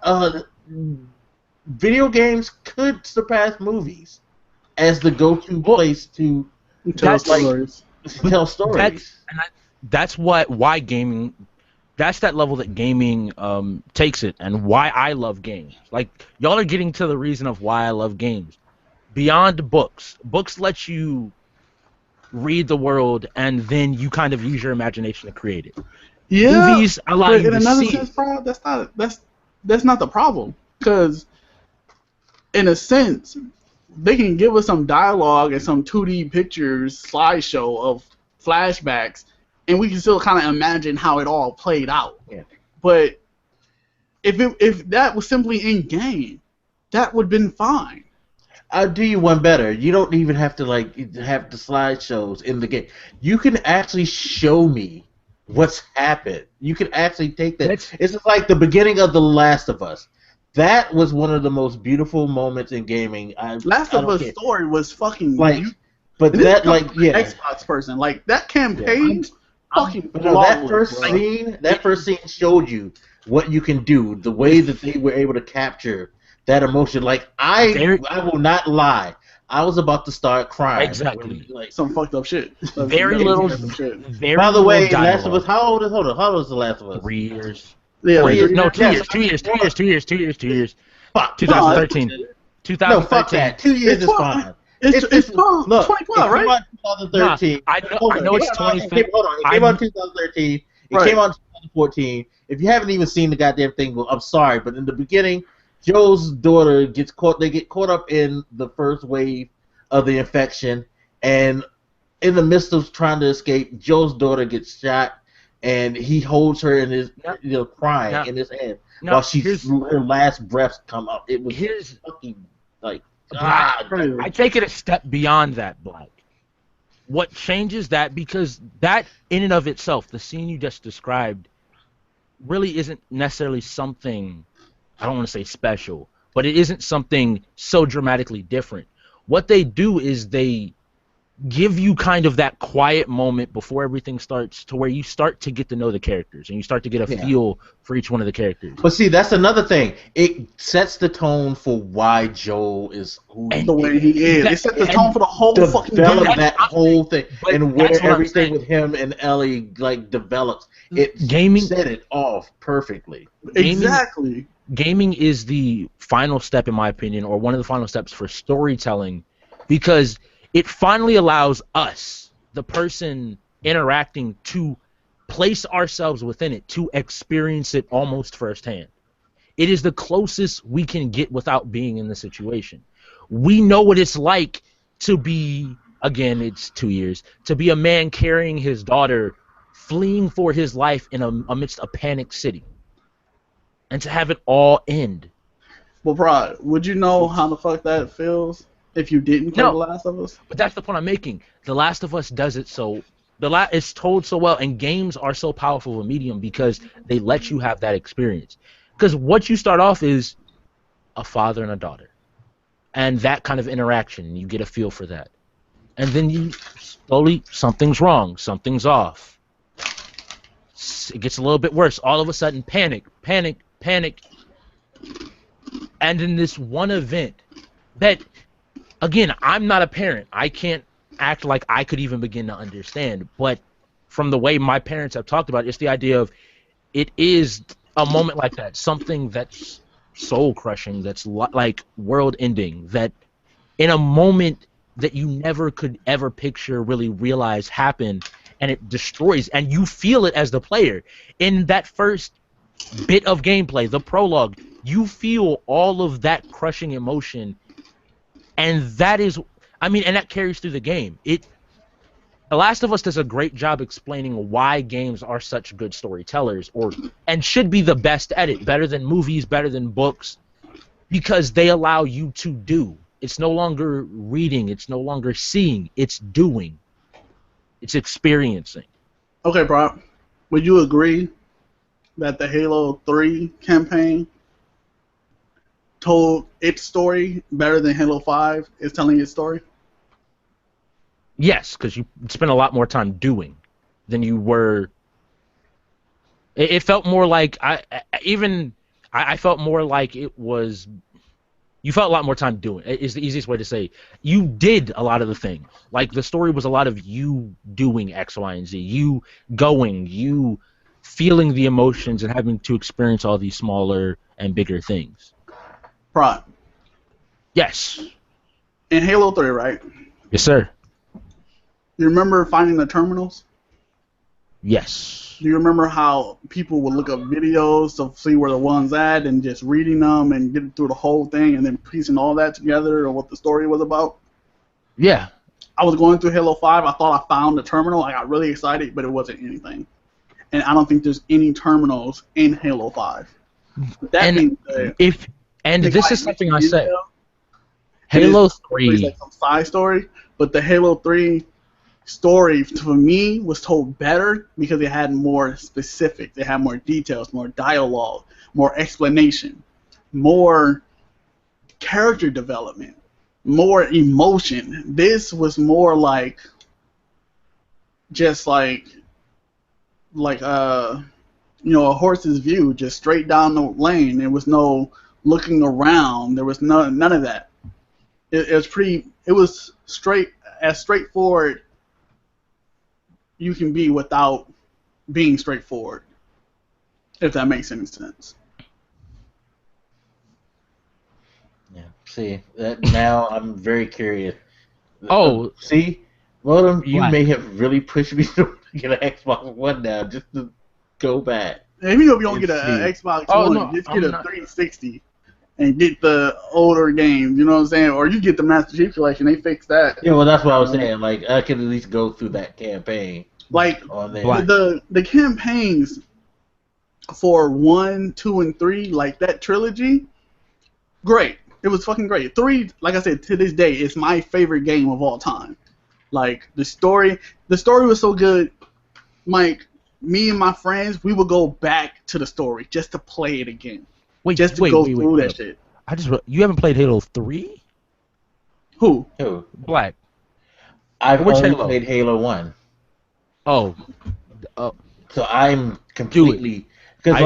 video games could surpass movies as the go-to place to tell stories. That's why gaming. That's that level that gaming takes it, and why I love games. Like y'all are getting to the reason of why I love games. Beyond books, books let you read the world, and then you kind of use your imagination to create it. Yeah, movies allow you to see. Sense, bro, that's not the problem. Because in a sense, they can give us some dialogue and some 2D pictures, slideshow of flashbacks, and we can still kind of imagine how it all played out. Yeah. But if that was simply in game, that would have been fine. I'll do you one better. You don't even have to like have the slideshows in the game. You can actually show me what's happened. You can actually take that. It's just like the beginning of The Last of Us. That was one of the most beautiful moments in gaming. Last of Us story was fucking like, but that like Xbox person like that campaign. Fucking that first scene showed you what you can do. The way that they were able to capture that emotion, like I will not lie, I was about to start crying. Exactly, like some fucked up shit. Very little shit. By the way, Last of Us. How old is The Last of Us? 3 years. Yeah, 2 years. No, 2 years. 2 years. 2 years. 2 years. 2 years. 2 years. Fuck. 2013. 2013. No, fuck that. 2 years is fine. It's 2012, right? It came out in 2013. I know it's 2015. Hold on, it came out in 2013. It came out in 2014. If you haven't even seen the goddamn thing, well, I'm sorry, but in the beginning, Joe's daughter gets caught. They get caught up in the first wave of the infection, and in the midst of trying to escape, Joe's daughter gets shot, and he holds her in his, crying in his hand while her last breaths come up. It was fucking like. I take it a step beyond that, Blak. What changes that, because that in and of itself, the scene you just described, really isn't necessarily something, I don't want to say special, but it isn't something so dramatically different. What they do is they give you kind of that quiet moment before everything starts, to where you start to get to know the characters and you start to get a feel for each one of the characters. But see, that's another thing. It sets the tone for why Joel is who the way he is. It sets the tone for the whole fucking game. That whole thing, and where everything with him and Ellie like develops. It set it off perfectly. Exactly. gaming is the final step, in my opinion, or one of the final steps for storytelling, because it finally allows us, the person interacting, to place ourselves within it, to experience it almost firsthand. It is the closest we can get without being in the situation. We know what it's like to be, again, it's 2 years, to be a man carrying his daughter, fleeing for his life amidst a panicked city, and to have it all end. Well, Prod, would you know how the fuck that feels if you didn't play No. The Last of Us? But that's the point I'm making. The Last of Us does it so. It's told so well, and games are so powerful of a medium because they let you have that experience. Because what you start off is a father and a daughter, and that kind of interaction. You get a feel for that, and then you slowly, something's wrong, something's off. It gets a little bit worse. All of a sudden, panic, panic, panic, and in this one event that, again, I'm not a parent. I can't act like I could even begin to understand. But from the way my parents have talked about it, it's the idea of it is a moment like that, something that's soul-crushing, that's like world-ending, that in a moment that you never could ever picture, really realize happen, and it destroys, and you feel it as the player. In that first bit of gameplay, the prologue, you feel all of that crushing emotion, and that is, I mean, and that carries through the game. The Last of Us does a great job explaining why games are such good storytellers, and should be the best at it, better than movies, better than books, because they allow you to do. It's no longer reading, it's no longer seeing, it's doing. It's experiencing. Okay, bro. Would you agree that the Halo 3 campaign told its story better than Halo 5 is telling its story? Yes, because you spent a lot more time doing than you were. It felt more like I felt more like it was. You felt a lot more time doing. Is the easiest way to say. You did a lot of the things. Like the story was a lot of you doing X, Y, and Z. You going, you feeling the emotions and having to experience all these smaller and bigger things. Prod. Yes. In Halo 3, right? Yes, sir. You remember finding the terminals? Yes. Do you remember how people would look up videos to see where the one's at and just reading them and getting through the whole thing and then piecing all that together or what the story was about? Yeah. I was going through Halo 5. I thought I found the terminal. I got really excited, but it wasn't anything. And I don't think there's any terminals in Halo 5. That means this is something I say. Halo 3. Like some side story, but the Halo 3 story for me was told better because it had more specifics, it had more details, more dialogue, more explanation, more character development, more emotion. This was more like just like a horse's view, just straight down the lane. There was no looking around. There was none of that. It was straightforward you can be without being straightforward, if that makes any sense. Yeah. See, now I'm very curious. Oh, see, Modem, you Blak. may have really pushed me to get an Xbox One now just to go back. Even if you don't get an Xbox One, just get a 360 and get the older games. You know what I'm saying? Or you get the Master Chief Collection. They fixed that. Yeah, well, that's what I was saying. Like, I could at least go through that campaign. Like on there. the campaigns for 1, 2, and 3, like that trilogy, great. It was fucking great. 3, like I said, to this day, is my favorite game of all time. Like the story was so good. Mike, me and my friends, we would go back to the story just to play it again. Go through that shit. You haven't played Halo 3? Who? Blak. I've Which only Halo? played Halo 1. Oh. So I'm completely because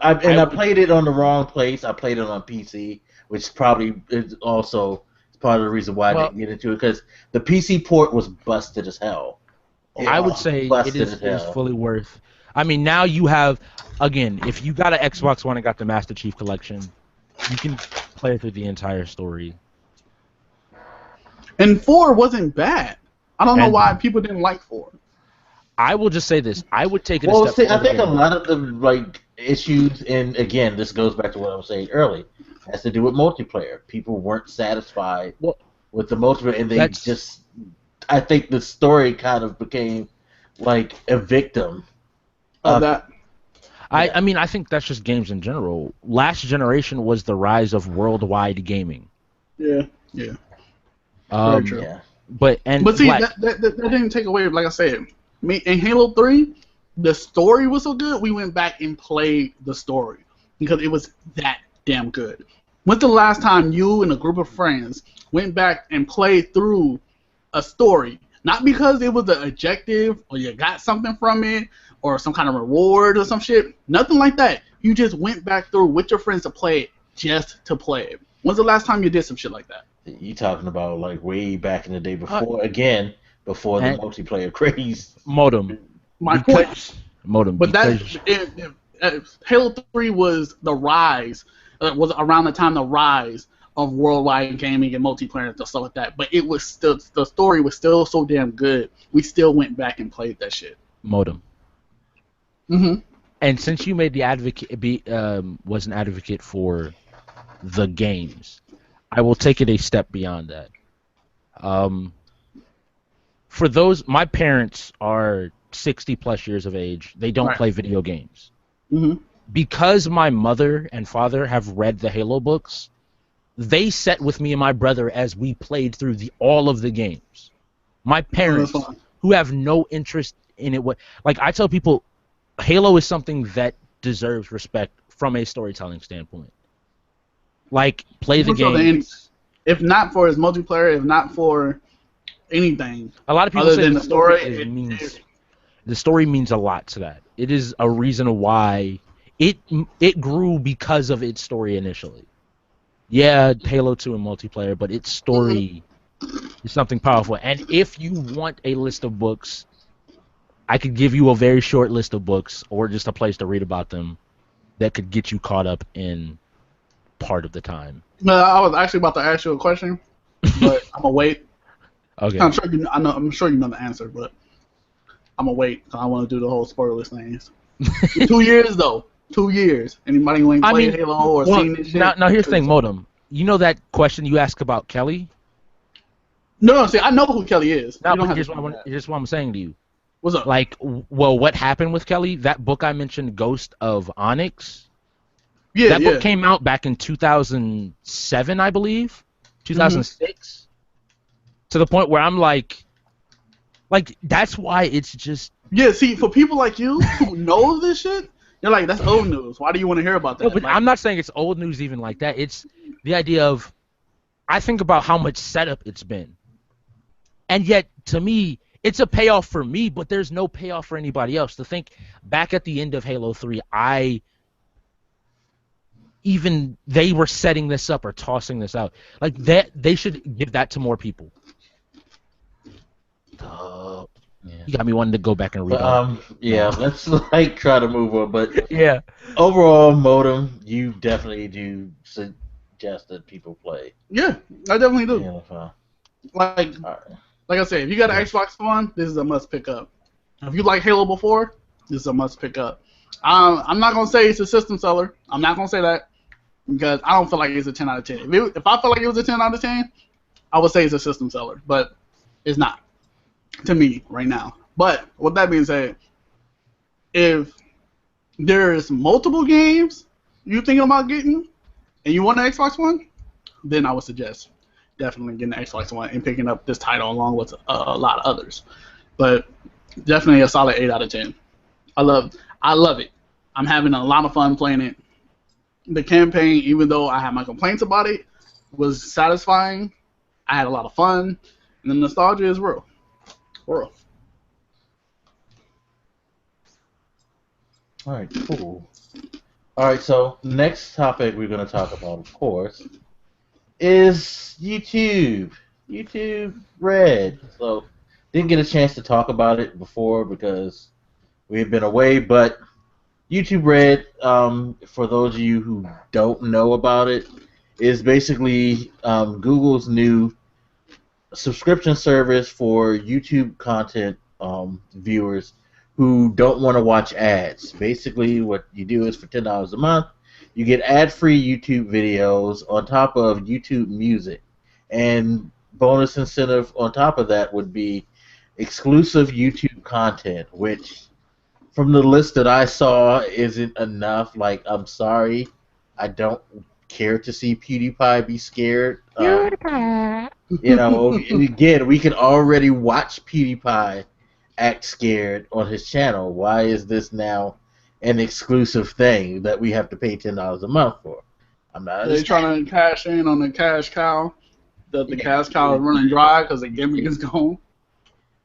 I played it on the wrong place. I played it on PC, which probably is also part of the reason why I didn't get into it because the PC port was busted as hell. I would say it is fully worth. I mean, now you have, again, if you got an Xbox One and got the Master Chief Collection, you can play through the entire story. And 4 wasn't bad. I don't know And why people didn't like 4. I will just say this: I would take it Well, a step see, I further. think a lot of the like issues, and again, this goes back to what I was saying early, has to do with multiplayer. People weren't satisfied with the multiplayer, and they just. I think the story kind of became like a victim of that. I mean, I think that's just games in general. Last generation was the rise of worldwide gaming. Yeah. Very true. Yeah. But see, Blak, that didn't take away. Like I said, in Halo 3, the story was so good. We went back and played the story because it was that damn good. When's the last time you and a group of friends went back and played through a story? Not because it was an objective or you got something from it or some kind of reward or some shit. Nothing like that. You just went back through with your friends to play it just to play it. When's the last time you did some shit like that? You talking about like way back in the day before before the multiplayer craze. Modem. My point. Modem. But Halo 3 was the rise. Was around the time the rise of worldwide gaming and multiplayer and stuff like that. But it was still, the story was still so damn good. We still went back and played that shit. Modem. Mm-hmm. And since you made the was an advocate for the games, I will take it a step beyond that. For those, my parents are 60 plus years of age. They don't play video games. Mm-hmm. Because my mother and father have read the Halo books, they sat with me and my brother as we played through all of the games. My parents, who have no interest in it, like I tell people, Halo is something that deserves respect from a storytelling standpoint. Like, play the game. If not for its multiplayer, if not for anything, a lot of people say the story the story means a lot to that. It is a reason why it grew because of its story initially. Yeah, Halo 2 and multiplayer, but its story is something powerful. And if you want a list of books, I could give you a very short list of books or just a place to read about them that could get you caught up in part of the time. No, I was actually about to ask you a question, but I'm gonna wait. Okay. I'm sure you know the answer, but I'm gonna wait because I want to do the whole spoilerless things. 2 years though. 2 years. Anybody who ain't played Halo or seen this shit? Now here's the thing, Modem. You know that question you asked about Kelly? No, see, I know who Kelly is. No, but here's what I'm saying to you. What's up? Like, well, what happened with Kelly? That book I mentioned, Ghost of Onyx. Yeah, that book came out back in 2007, I believe, 2006. To the point where I'm like that's why it's just. Yeah, see, for people like you who know this shit, you're like, that's old news. Why do you want to hear about that? No, but I'm not saying it's old news even like that. It's the idea of, I think about how much setup it's been. And yet, to me, it's a payoff for me, but there's no payoff for anybody else. To think back at the end of Halo 3, they were setting this up or tossing this out. Like, that, they should give that to more people. You got me wanting to go back and read let's try to move on. But yeah, overall, Modem, you definitely do suggest that people play. Yeah, I definitely do. Like I said, if you got an Xbox One, this is a must pick up. If you like Halo before, this is a must pick up. I'm not gonna say it's a system seller. I'm not gonna say that because I don't feel like it's a 10 out of 10. If I felt like it was a 10 out of 10, I would say it's a system seller, but it's not. To me right now. But with that being said, if there's multiple games you're thinking about getting and you want an Xbox One, then I would suggest definitely getting an Xbox One and picking up this title along with a lot of others. But definitely a solid 8 out of 10. I love it. I'm having a lot of fun playing it. The campaign, even though I had my complaints about it, was satisfying. I had a lot of fun, and the nostalgia is real. Alright, cool. Alright, so next topic we're going to talk about, of course, is YouTube. YouTube Red. So, didn't get a chance to talk about it before because We've been away, but YouTube Red, for those of you who don't know about it, is basically Google's new subscription service for YouTube content viewers who don't want to watch ads. Basically, what you do is for $10 a month, you get ad-free YouTube videos on top of YouTube Music, and bonus incentive on top of that would be exclusive YouTube content, which from the list that I saw isn't enough. Like, I'm sorry, I don't care to see PewDiePie be scared. You know, again, we can already watch PewDiePie act scared on his channel. Why is this now an exclusive thing that we have to pay $10 a month for? I'm not. They're trying to cash in on the cash cow. The cash cow is running dry because the gimmick is gone.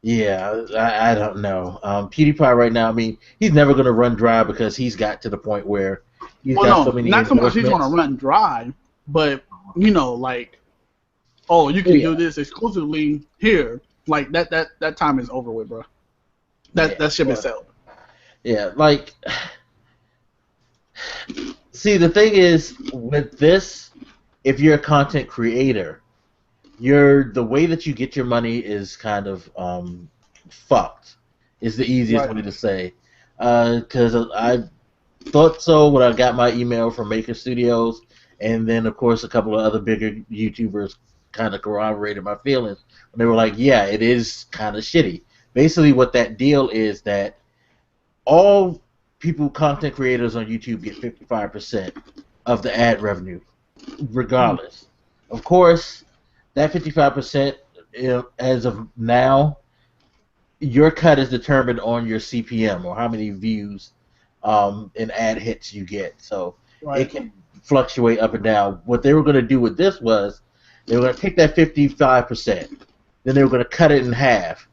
Yeah, I don't know. PewDiePie right now, I mean, he's never going to run dry because he's got to the point where he's got so many not so much he's endorsements. going to run dry, but, you know, like, oh, you can do this exclusively here. Like, that time is over with, bro. That ship is settled. Yeah, like, see, the thing is, with this, if you're a content creator, the way that you get your money is kind of fucked, is the easiest way to say. Because I thought so when I got my email from Maker Studios, and then, of course, a couple of other bigger YouTubers kind of corroborated my feelings. And they were like, yeah, it is kind of shitty. Basically, what that deal is that all content creators on YouTube get 55% of the ad revenue, regardless. Of course, that 55%, as of now, your cut is determined on your CPM, or how many views and ad hits you get. So it can fluctuate up and down. What they were going to do with this was they were going to take that 55%, then they were going to cut it in half.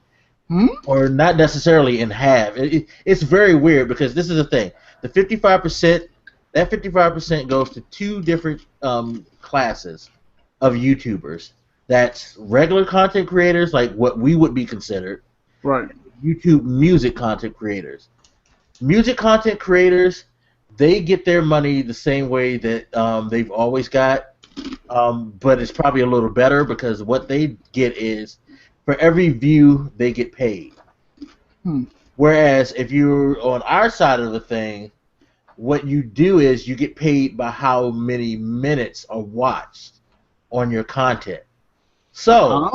Or not necessarily in half. It's very weird because this is the thing. The 55%, that 55% goes to two different classes of YouTubers. That's regular content creators, like what we would be considered. Right. YouTube music content creators. Music content creators, they get their money the same way that they've always got, but it's probably a little better because what they get is, for every view, they get paid. Whereas if you're on our side of the thing, what you do is you get paid by how many minutes are watched on your content. So,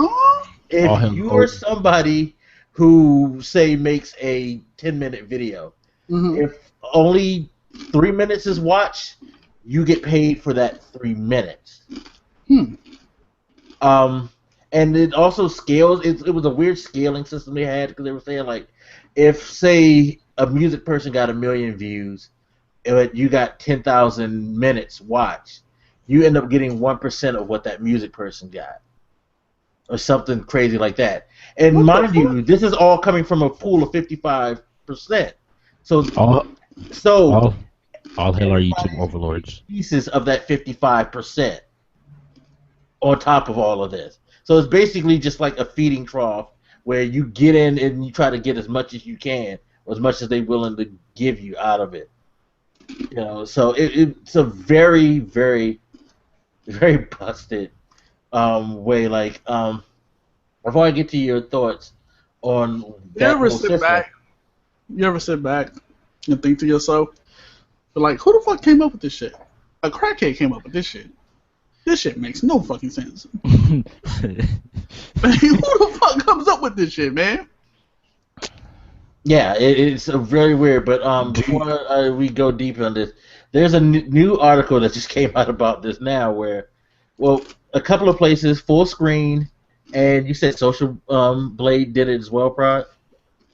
if you're somebody who, say, makes a 10-minute video, if only 3 minutes is watched, you get paid for that 3 minutes. And it also scales. It was a weird scaling system they had because they were saying, like, if, say, a music person got 1 million views, but you got 10,000 minutes watched, you end up getting 1% of what that music person got, or something crazy like that. And mind you, this is all coming from a pool of 55%. So all hail our YouTube overlords. Pieces of that 55% on top of all of this. So it's basically just like a feeding trough where you get in and you try to get as much as you can, or as much as they're willing to give you out of it. You know, so it's a very, very, very busted way. Like, before I get to your thoughts on that whole system. You ever sit back and think to yourself, like, who the fuck came up with this shit? A crackhead came up with this shit. This shit makes no fucking sense. Man, who the fuck comes up with this shit, man? Yeah, it's very weird. But before we go deep on this, there's a new article that just came out about this now where, well, a couple of places, full screen, and you said Social Blade did it as well, Prod?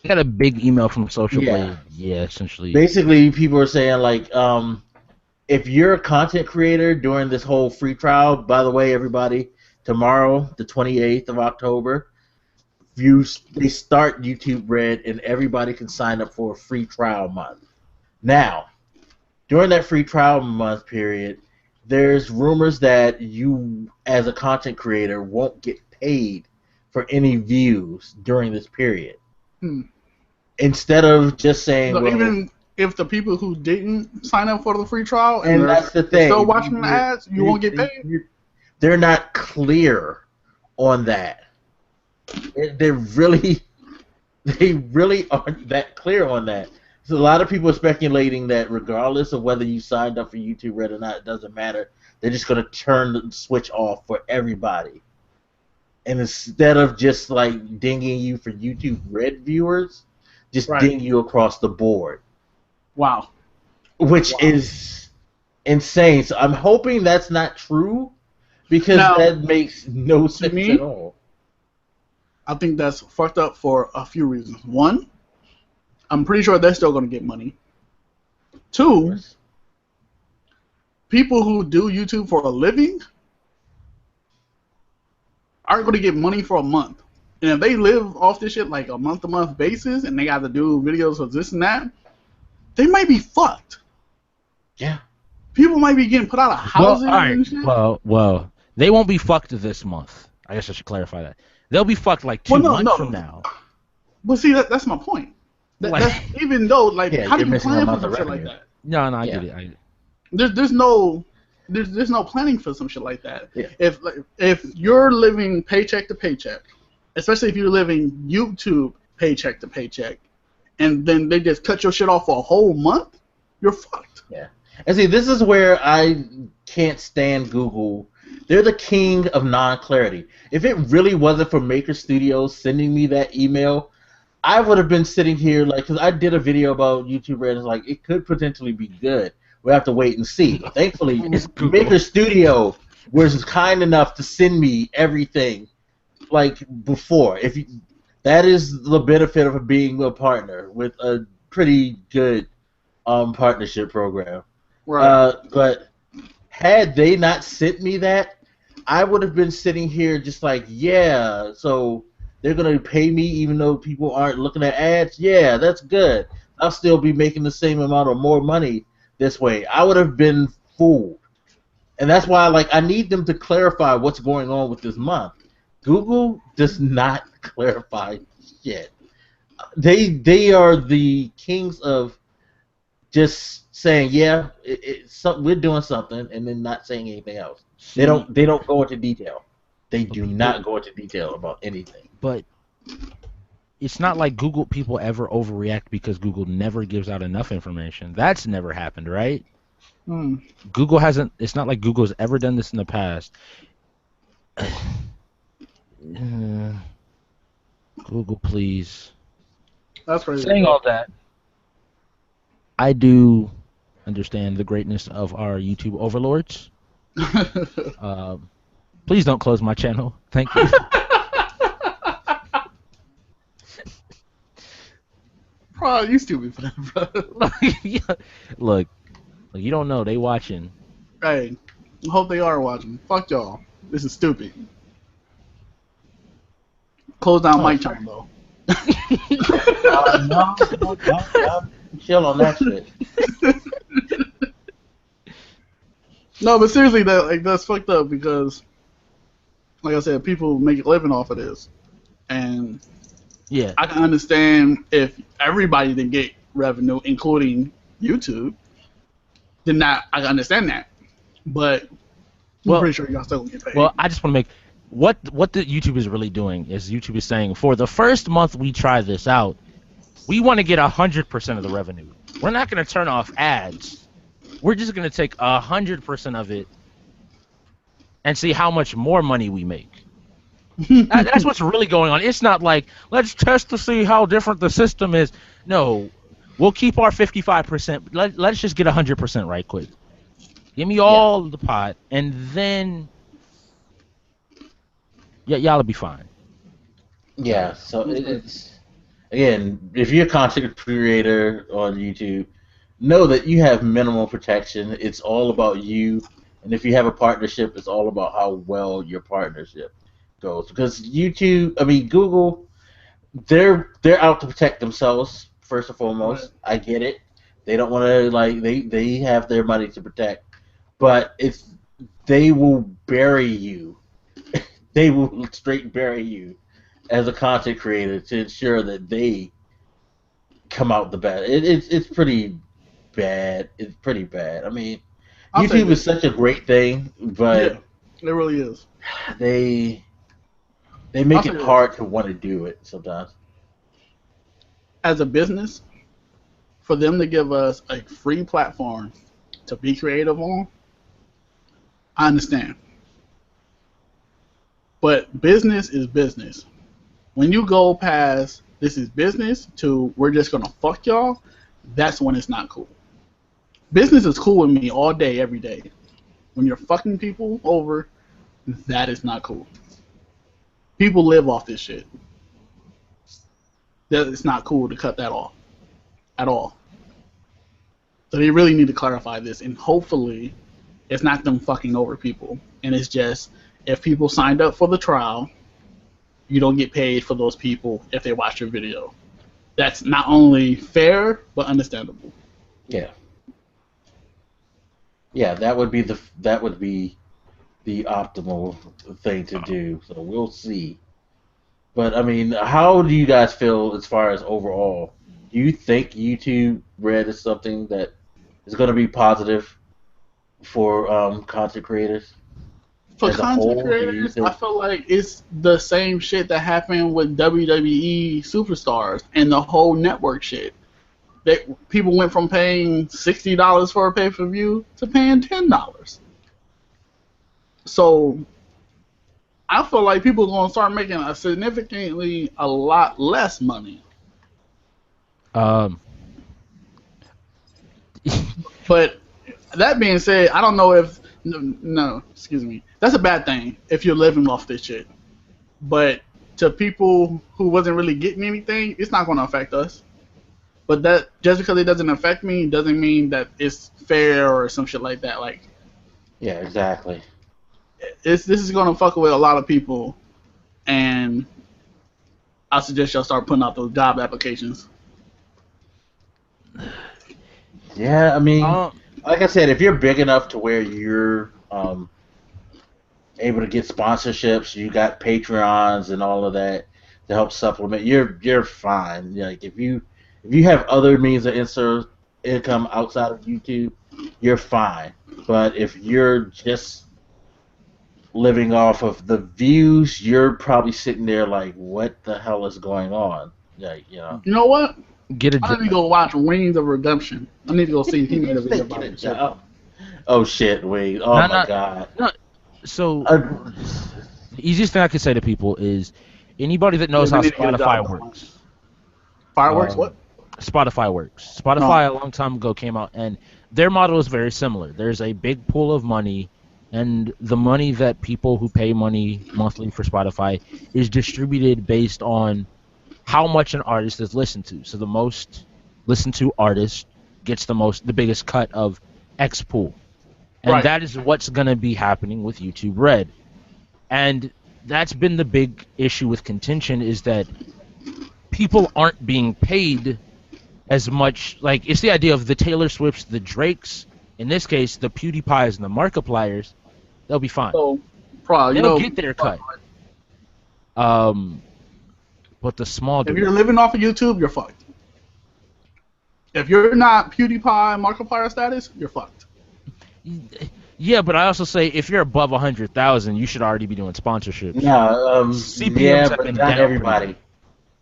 I got a big email from Social Blade. Yeah, essentially. Basically, people are saying, like, if you're a content creator during this whole free trial, by the way, everybody, tomorrow, the 28th of October, they start YouTube Red, and everybody can sign up for a free trial month. Now, during that free trial month period, there's rumors that you, as a content creator, won't get paid for any views during this period. instead of just saying, So well, even if the people who didn't sign up for the free trial and that's the they're thing, still watching the ads, you won't get paid. They're not clear on that. They really aren't that clear on that. So a lot of people are speculating that regardless of whether you signed up for YouTube Red or not, it doesn't matter. They're just going to turn the switch off for everybody. And instead of just like dinging you for YouTube Red viewers, just ding you across the board. Wow. Which is insane. So I'm hoping that's not true, because that makes no sense at all. I think that's fucked up for a few reasons. One, I'm pretty sure they're still going to get money. Two, people who do YouTube for a living aren't going to get money for a month. And if they live off this shit like a month-to-month basis and they got to do videos for this and that, they might be fucked. Yeah. People might be getting put out of houses and shit. Well, they won't be fucked this month. I guess I should clarify that. They'll be fucked like 2 months from now. But see, that's my point. That's, even though, like, how do you plan for some shit like that? No, I get it. There's no planning for some shit like that. Yeah. If you're living paycheck to paycheck, especially if you're living YouTube paycheck to paycheck, and then they just cut your shit off for a whole month, you're fucked. Yeah. And see, this is where I can't stand Google. They're the king of non-clarity. If it really wasn't for Maker Studios sending me that email, I would have been sitting here, like, because I did a video about YouTube Red, and like, it could potentially be good. We'll have to wait and see. Thankfully, Maker Studio was kind enough to send me everything, like, before. That is the benefit of being a partner with a pretty good partnership program. Right. But had they not sent me that, I would have been sitting here just like, yeah, so they're going to pay me even though people aren't looking at ads? Yeah, that's good. I'll still be making the same amount or more money this way. I would have been fooled. And that's why, like, I need them to clarify what's going on with this month. Google does not clarify shit. They are the kings of just saying, yeah, we're doing something, and then not saying anything else. They don't go into detail. They do not go into detail about anything. But it's not like Google people ever overreact because Google never gives out enough information. That's never happened, right? Google hasn't. It's not like Google's ever done this in the past. Google, please. That's crazy. Saying all that, I do understand the greatness of our YouTube overlords. Please don't close my channel. Thank you. Bro, you stupid for that, bro. Look, you don't know. They watching. Hey, I hope they are watching. Fuck y'all. This is stupid. Close down my channel, though. No, chill on that shit. No, but seriously, that's fucked up because, like I said, people make a living off of this, and yeah, I can understand if everybody didn't get revenue, including YouTube. Then I can understand that, but I'm pretty sure y'all still gonna get paid. Well, I just want to make what the YouTube is really doing is YouTube is saying for the first month we try this out, we want to get 100% of the revenue. We're not going to turn off ads. We're just going to take 100% of it and see how much more money we make. That's what's really going on. It's not like, let's test to see how different the system is. No, we'll keep our 55%. Let's just get 100% right quick. Give me all the pot, and then y'all'll be fine. Yeah, so it's, again, if you're a content creator on YouTube, know that you have minimal protection. It's all about you, and if you have a partnership, it's all about how well your partnership goes. Because Google, they're out to protect themselves first and foremost. Right. I get it. They don't want to they have their money to protect, but they will bury you. They will straight bury you as a content creator to ensure that they come out the bad. It's pretty bad. It's pretty bad. I mean, I'll say YouTube is this. such a great thing, Yeah, but it really is. they I'll make say it this. hard to want to do it sometimes. As a business, for them to give us a free platform to be creative on, I understand. But business is business. When you go past this is business to we're just gonna fuck y'all, that's when it's not cool. Business is cool with me all day, every day. When you're fucking people over, that is not cool. People live off this shit. It's not cool to cut that off at all. So they really need to clarify this, and hopefully it's not them fucking over people, and it's just if people signed up for the trial, you don't get paid for those people if they watch your video. That's not only fair but understandable. Yeah. Yeah, that would be the optimal thing to do. So we'll see. But I mean, how do you guys feel as far as overall? Do you think YouTube Red is something that is going to be positive for content creators For as a content whole? Do you creators, I think? feel like it's the same shit that happened with WWE superstars and the whole network shit. People went from paying $60 for a pay-per-view to paying $10. So I feel like people are going to start making a lot less money. Um, But that being said, I don't know if no, excuse me. That's a bad thing if you're living off this shit. But to people who wasn't really getting anything, it's not going to affect us. But that just because it doesn't affect me doesn't mean that it's fair or some shit like that. Like Yeah, exactly. this is going to fuck with a lot of people, and I suggest y'all start putting out those job applications. Yeah, I mean, um, like I said, if you're big enough to where you're able to get sponsorships, you got Patreons and all of that to help supplement. You're fine. Like if you have other means of income outside of YouTube, you're fine. But if you're just living off of the views, you're probably sitting there like, what the hell is going on? Like, you know. You know what? get a I need to go watch Wings of Redemption. I need to go see if he made a video about it. Oh shit, wait. Oh No, my no, god. no. So Uh, the easiest thing I can say to people is anybody that knows Yeah, how we need to get a Spotify job. works. Fireworks? What? Spotify works. Spotify a long time ago came out, and their model is very similar. There's a big pool of money, and the money that people who pay money monthly for Spotify is distributed based on how much an artist is listened to. So the most listened to artist gets the biggest cut of X pool. And Right. that is what's going to be happening with YouTube Red. And that's been the big issue with contention, is that people aren't being paid as much. Like, it's the idea of the Taylor Swifts, the Drakes, in this case, the PewDiePies and the Markipliers, they'll be fine. So, probably, They'll get their cut. But the small if dude, you're living off of YouTube, you're fucked. If you're not PewDiePie, Markiplier status, you're fucked. yeah, but I also say if you're above 100,000, you should already be doing sponsorships. no, CPMs yeah, have but been not down everybody.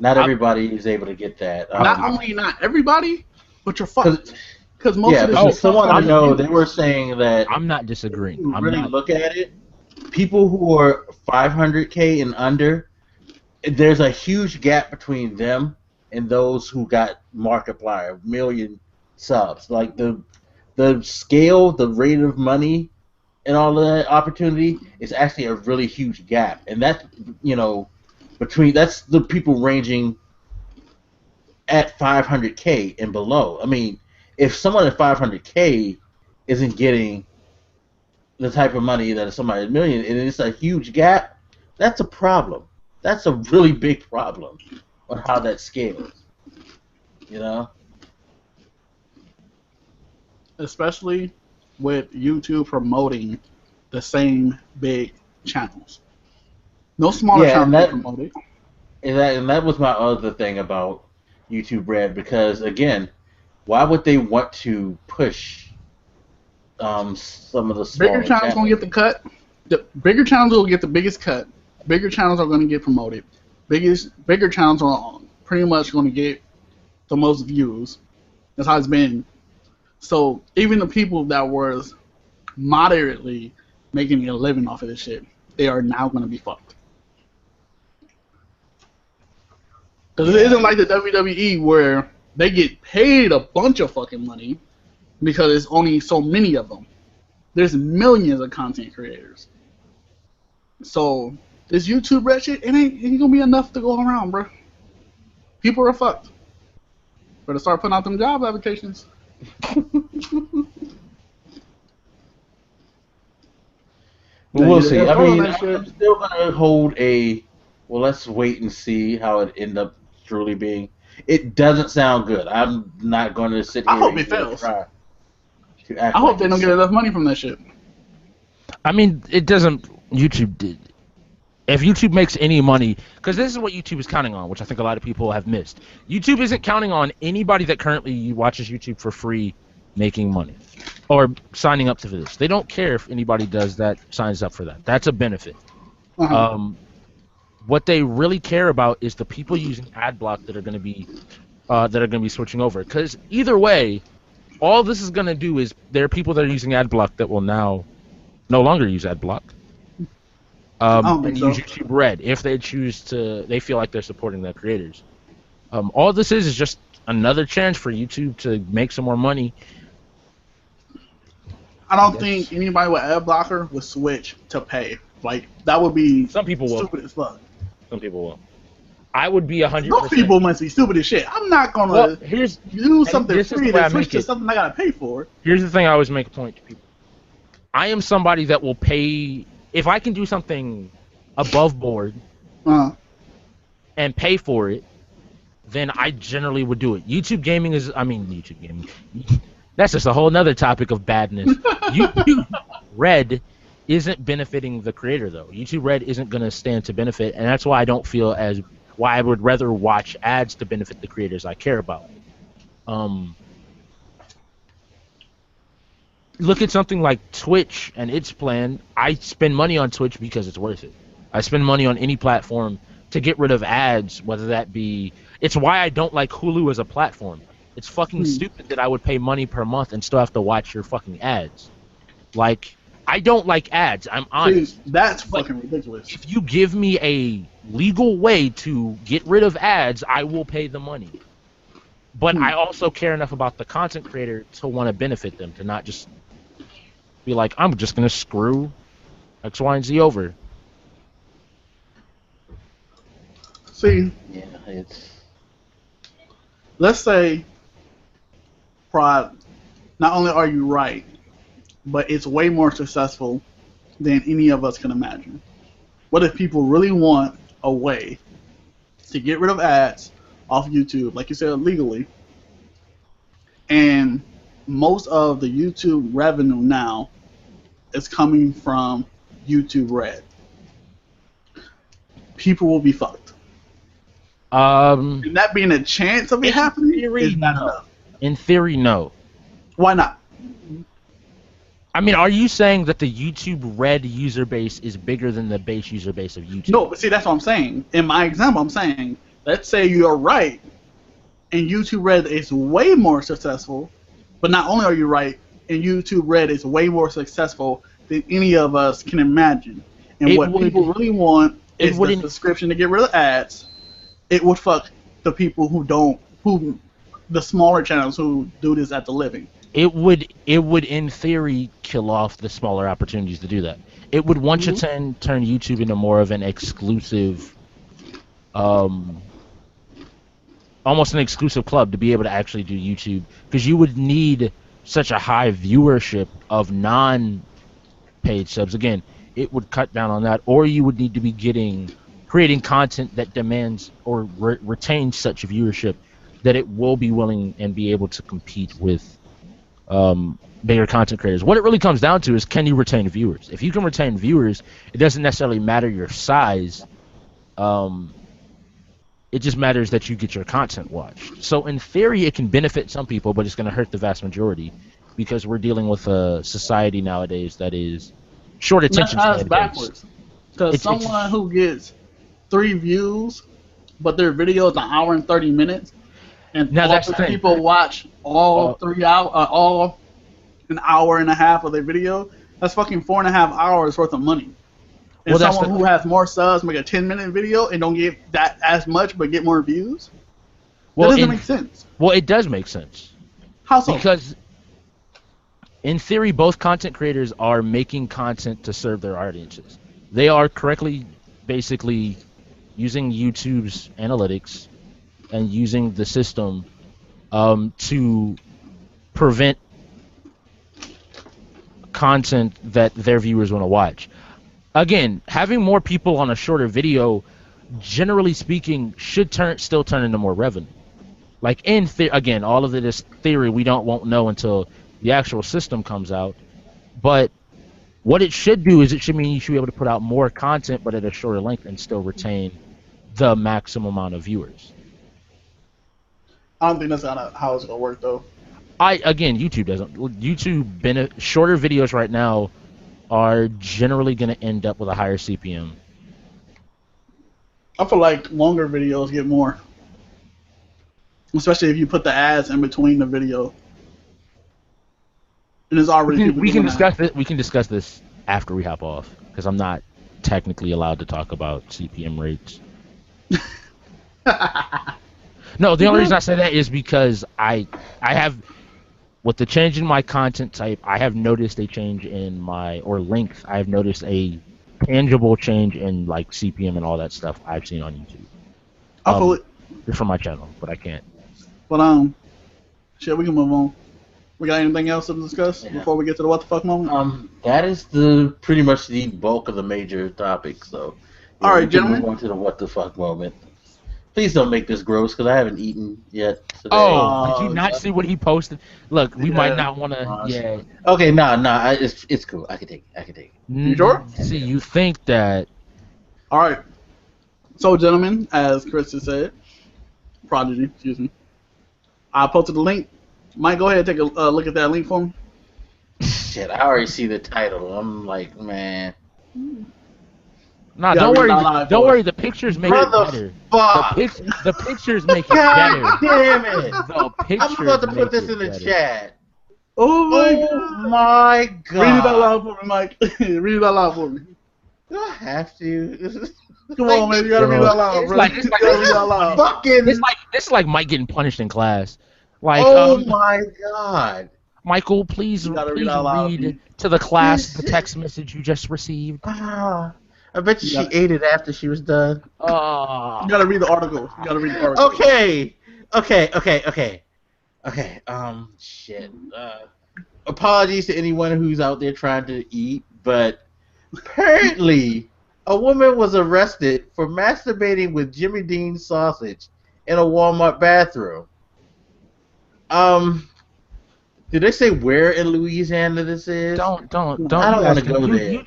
Not everybody is able to get that. Not only not everybody, but you're fucked. Because most Yeah, of this but shit someone comes I from know, views. they were saying that I'm not disagreeing. you I'm really not. look at it, people who are 500K and under, there's a huge gap between them and those who got Markiplier, million subs. Like the scale, the rate of money, and all of that opportunity is actually a really huge gap. And that's, that's the people ranging at 500K and below. I mean, if someone at 500K isn't getting the type of money that somebody at million, and it's a huge gap, that's a problem. That's a really big problem on how that scales. You know? Especially with YouTube promoting the same big channels. No smaller Yeah, channels and get that promoted. and that was my other thing about YouTube Red, because again, why would they want to push some of the smaller Bigger channels gonna get the cut. The bigger channels will get the biggest cut. Bigger channels are gonna get promoted. Bigger channels are pretty much gonna get the most views. That's how it's been. So even the people that were moderately making a living off of this shit, they are now gonna be fucked. Because it isn't like the WWE where they get paid a bunch of fucking money because there's only so many of them. There's millions of content creators. So this YouTube Red shit, it ain't gonna be enough to go around, bro. People are fucked. Better start putting out them job applications. But we'll see. I mean, I'm still gonna hold a. Well, let's wait and see how it end up truly being. It doesn't sound good. I'm not going to sit here. I hope it fails. I hope they don't get enough money from that shit. I mean, it doesn't. YouTube did. If YouTube makes any money, because this is what YouTube is counting on, which I think a lot of people have missed. YouTube isn't counting on anybody that currently watches YouTube for free making money or signing up to this. They don't care if anybody does that, signs up for that. That's a benefit. What they really care about is the people using AdBlock that are going to be switching over. Because either way, all this is going to do is there are people that are using AdBlock that will now no longer use AdBlock. And use YouTube Red if they choose to. They feel like they're supporting their creators. All this is just another chance for YouTube to make some more money. I don't think anybody with ad blocker would switch to pay. Like that would be some people stupid as fuck. Some people will. I would be 100%. Those people must be stupid as shit. I'm not gonna do something free to switch to something I gotta pay for. Here's the thing I always make a point to people. I am somebody that will pay if I can do something above board and pay for it. Then I generally would do it. YouTube gaming is, YouTube gaming. That's just a whole nother topic of badness. YouTube Red isn't benefiting the creator though. YouTube Red isn't going to stand to benefit, and that's why I don't feel as why I would rather watch ads to benefit the creators I care about. Look at something like Twitch and its plan. I spend money on Twitch because it's worth it. I spend money on any platform to get rid of ads, whether that be. It's why I don't like Hulu as a platform. It's fucking stupid that I would pay money per month and still have to watch your fucking ads. Like, I don't like ads. I'm honest. Dude, that's fucking ridiculous. If you give me a legal way to get rid of ads, I will pay the money. But I also care enough about the content creator to want to benefit them, to not just be like, I'm just going to screw X, Y, and Z over. See, let's say, Prod, not only are you right, but it's way more successful than any of us can imagine. What if people really want a way to get rid of ads off YouTube, like you said, legally, and most of the YouTube revenue now is coming from YouTube Red? People will be fucked. And that being a chance of it happening is not enough. In theory, no. Why not? I mean, are you saying that the YouTube Red user base is bigger than the base user base of YouTube? No, but see, that's what I'm saying. In my example, I'm saying, let's say you're right, and YouTube Red is way more successful, but not only are you right, and YouTube Red is way more successful than any of us can imagine. And what people really want is the subscription to get rid of ads. It would fuck the people the smaller channels who do this at the living. It would in theory kill off the smaller opportunities to do that. It would want you to turn YouTube into more of an exclusive, almost an exclusive club to be able to actually do YouTube, because you would need such a high viewership of non-paid subs. Again, it would cut down on that, or you would need to be creating content that demands or retains such viewership that it will be willing and be able to compete with bigger content creators. What it really comes down to is, can you retain viewers? If you can retain viewers, it doesn't necessarily matter your size. It just matters that you get your content watched. So in theory, it can benefit some people, but it's going to hurt the vast majority because we're dealing with a society nowadays that is short attention That's span based. backwards. Because someone who gets 3 views, but their video is an hour and 30 minutes, and Now all that's the the thing. people watch all 3 hours, all an hour and a half of their video, that's fucking 4.5 hours worth of money. And Well, someone who has more subs make a 10-minute video and don't get that as much but get more views? Well, that doesn't make sense. Well, it does make sense. How so? Because in theory, both content creators are making content to serve their audiences. They are correctly, basically, using YouTube's analytics and using the system to prevent content that their viewers want to watch. Again, having more people on a shorter video, generally speaking, should still turn into more revenue. Like again, all of it is theory. We won't know until the actual system comes out. But what it should do is it should mean you should be able to put out more content, but at a shorter length, and still retain the maximum amount of viewers. I don't think that's how it's gonna work though. YouTube doesn't. Shorter videos right now are generally going to end up with a higher CPM. I feel like longer videos get more, especially if you put the ads in between the video. And there's already we can discuss this after we hop off, because I'm not technically allowed to talk about CPM rates. No, the only reason I say that is because I have, with the change in my content type, I have noticed a change in length. I have noticed a tangible change in like CPM and all that stuff I've seen on YouTube. I feel it. It's from my channel, but I can't. But shit, we can move on. We got anything else to discuss before we get to the what the fuck moment? That is pretty much the bulk of the major topics. So, all right, gentlemen, move on to the what the fuck moment. Please don't make this gross, because I haven't eaten yet today. Oh, did you not see what he posted? Look, we might not want to. Yeah. Okay, it's cool. I can take it. You sure? See, you think that? All right. So, gentlemen, as Chris has said, Prodigy, excuse me. I posted the link. Mike, go ahead and take a look at that link for me. Shit, I already see the title. I'm like, man. Nah, don't worry. Don't worry. The pictures make it better. Fuck. The pictures make it better. God damn it! The pictures I'm about to put this in the better. chat. Oh my god! Read it out loud for me, Mike. Read it out loud for me. Do I have to? Come on, man. You gotta read it out loud, bro. It's like read it out loud. Fucking. This is like Mike getting punished in class. Like, oh my god! Michael, please read to the class the text message you just received. I bet she ate it after she was done. You gotta read the article. Okay. Shit. Apologies to anyone who's out there trying to eat, but apparently a woman was arrested for masturbating with Jimmy Dean's sausage in a Walmart bathroom. Did they say where in Louisiana this is? Don't. I don't want to go there.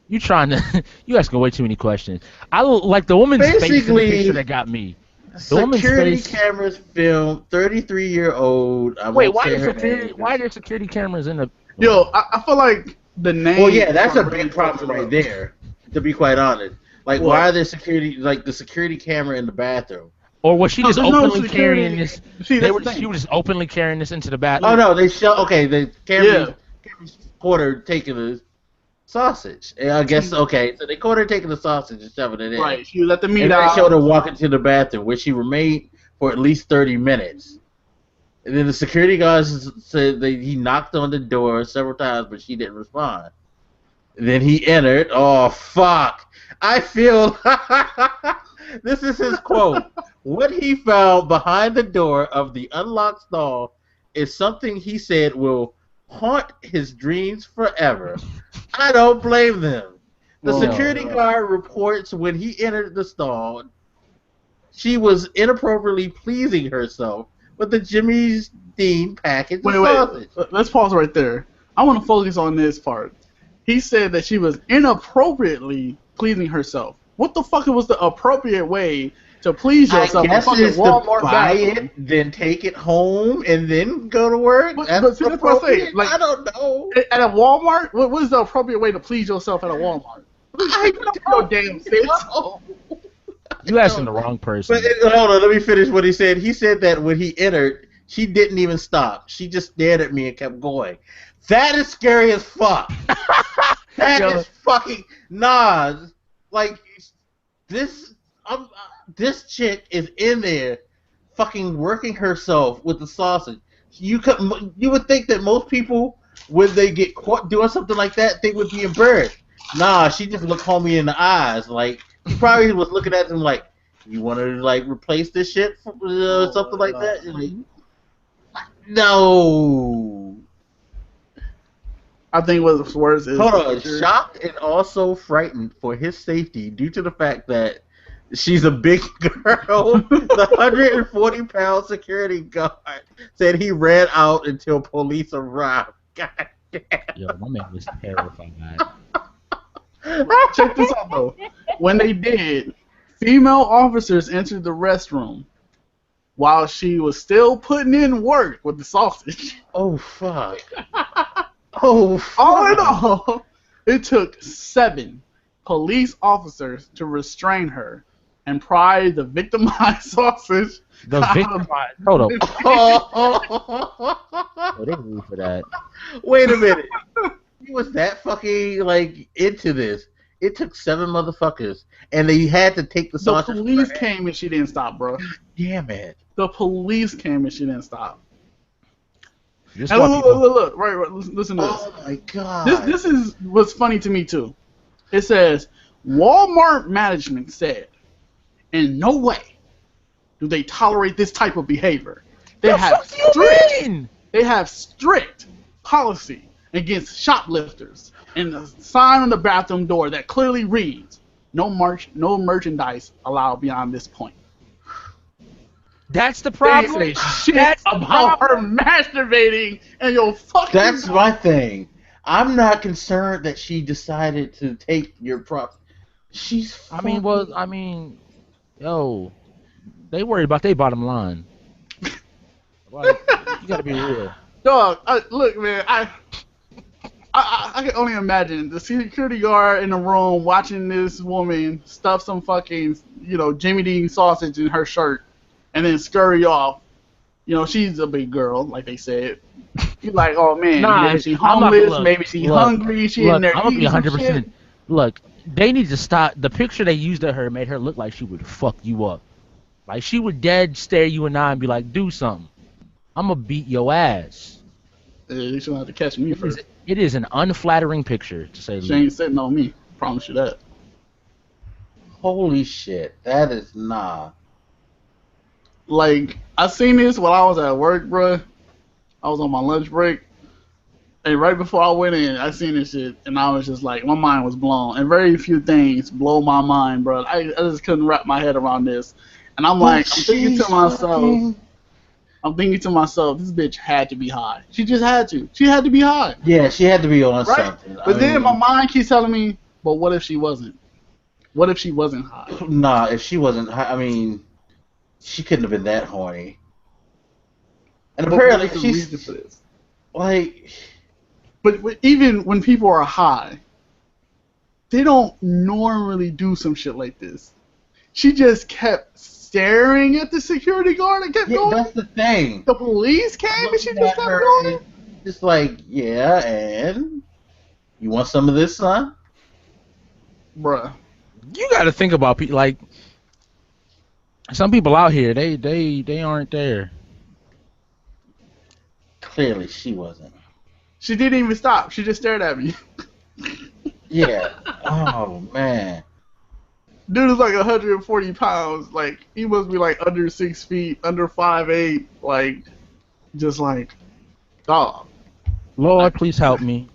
You trying to? You asking way too many questions. I like the woman's face in the picture that got me. Security cameras film 33-year-old. Wait, why are there security cameras in the? Yo, I feel like the name. Well, yeah, that's a big problem right there. To be quite honest, like, why are there the security camera in the bathroom? Or was she just openly carrying this? She was just openly carrying this into the bathroom. Oh no, the camera caught her taking the sausage. I guess so they caught her taking the sausage and shoving it in. Right, she was at the meat and aisle. they showed her walking to the bathroom, where she remained for at least 30 minutes. And then the security guards said he knocked on the door several times, but she didn't respond. And then he entered. Oh fuck! I feel this is his quote. What he found behind the door of the unlocked stall is something he said will haunt his dreams forever. I don't blame them. The security guard reports when he entered the stall, she was inappropriately pleasing herself with the Jimmy Dean package of sausage. Wait. Let's pause right there. I want to focus on this part. He said that she was inappropriately pleasing herself. What the fuck was the appropriate way to please I yourself. guess Fucking it's to Walmart buy bathroom. it, then take it home, and then go to work. But That's see, that's what I say. appropriate. Like, I don't know. at a Walmart, what is the appropriate way to please yourself at a Walmart? I Your damn face. know. You asking the wrong person. But hold on, let me finish what he said. He said that when he entered, she didn't even stop. She just stared at me and kept going. That is scary as fuck. That Yo. is fucking like this. This chick is in there, fucking working herself with the sausage. You would think that most people, when they get caught doing something like that, they would be embarrassed. Nah, she just looked homie in the eyes. Like, she probably was looking at him like, you want to, like, replace this shit? Something like that? You're like, no. I think what's worse is... Hold on. Shocked and also frightened for his safety due to the fact that she's a big girl. The 140-pound security guard said he ran out until police arrived. God damn. Yo, my man was terrified. Check this out, though. When they did, female officers entered the restroom while she was still putting in work with the sausage. Oh, fuck. Oh, fuck. All in all, it took 7 police officers to restrain her and pry the victimized sausage. The victimized. Hold up. Oh, they rude for that. Wait a minute. He was that fucking, like, into this. It took 7 motherfuckers, and they had to take the The sausage. police came and she didn't stop, bro. Damn it. The police came and she didn't stop. Just And want people- look, right, listen to this. Oh my god. This is what's funny to me too. It says Walmart management said, in no way do they tolerate this type of behavior. They have strict policy against shoplifters and a sign on the bathroom door that clearly reads, no merchandise allowed beyond this point. That's the They problem. say shit That's the about her problem. masturbating and your fucking... That's my thing. I'm not concerned that she decided to take your prop. She's Yo, they worried about their bottom line. Like, you gotta be real. Dog, look, man, I can only imagine the security guard in the room watching this woman stuff some fucking, Jimmy Dean sausage in her shirt and then scurry off. She's a big girl, like they said. You're like, oh man, maybe she homeless, maybe she hungry, she in there I'm gonna be eating some 100%. shit. Look, they need to stop. The picture they used of her made her look like she would fuck you up. Like, she would dead stare you in the eye and be like, do something. I'm gonna beat your ass. You shouldn't have to catch me first. It is an unflattering picture, to say the She least. ain't sitting on me. Promise you that. Holy shit. That is nah. Like, I seen this while I was at work, bruh. I was on my lunch break. And right before I went in, I seen this shit, and I was just like, my mind was blown. And very few things blow my mind, bro. I just couldn't wrap my head around this. And I'm like, I'm thinking to myself, this bitch had to be high. She just had to. She had to be high. Yeah, she had to be on Right? something. But then my mind keeps telling me, but what if she wasn't? What if she wasn't high? Nah, if she wasn't high, she couldn't have been that horny. And apparently What's the reason she's for this? like... But even when people are high, they don't normally do some shit like this. She just kept staring at the security guard and kept going. That's the thing. The police came and she just kept going. Just like, yeah, and you want some of this, son? Bruh. You gotta think about people, like, some people out here, they aren't there. Clearly, she wasn't. She didn't even stop. She just stared at me. Yeah. Oh, man. Dude is like 140 pounds. Like, he must be like under 6 feet, under 5'8". Like, just like, dog. Lord, please help me.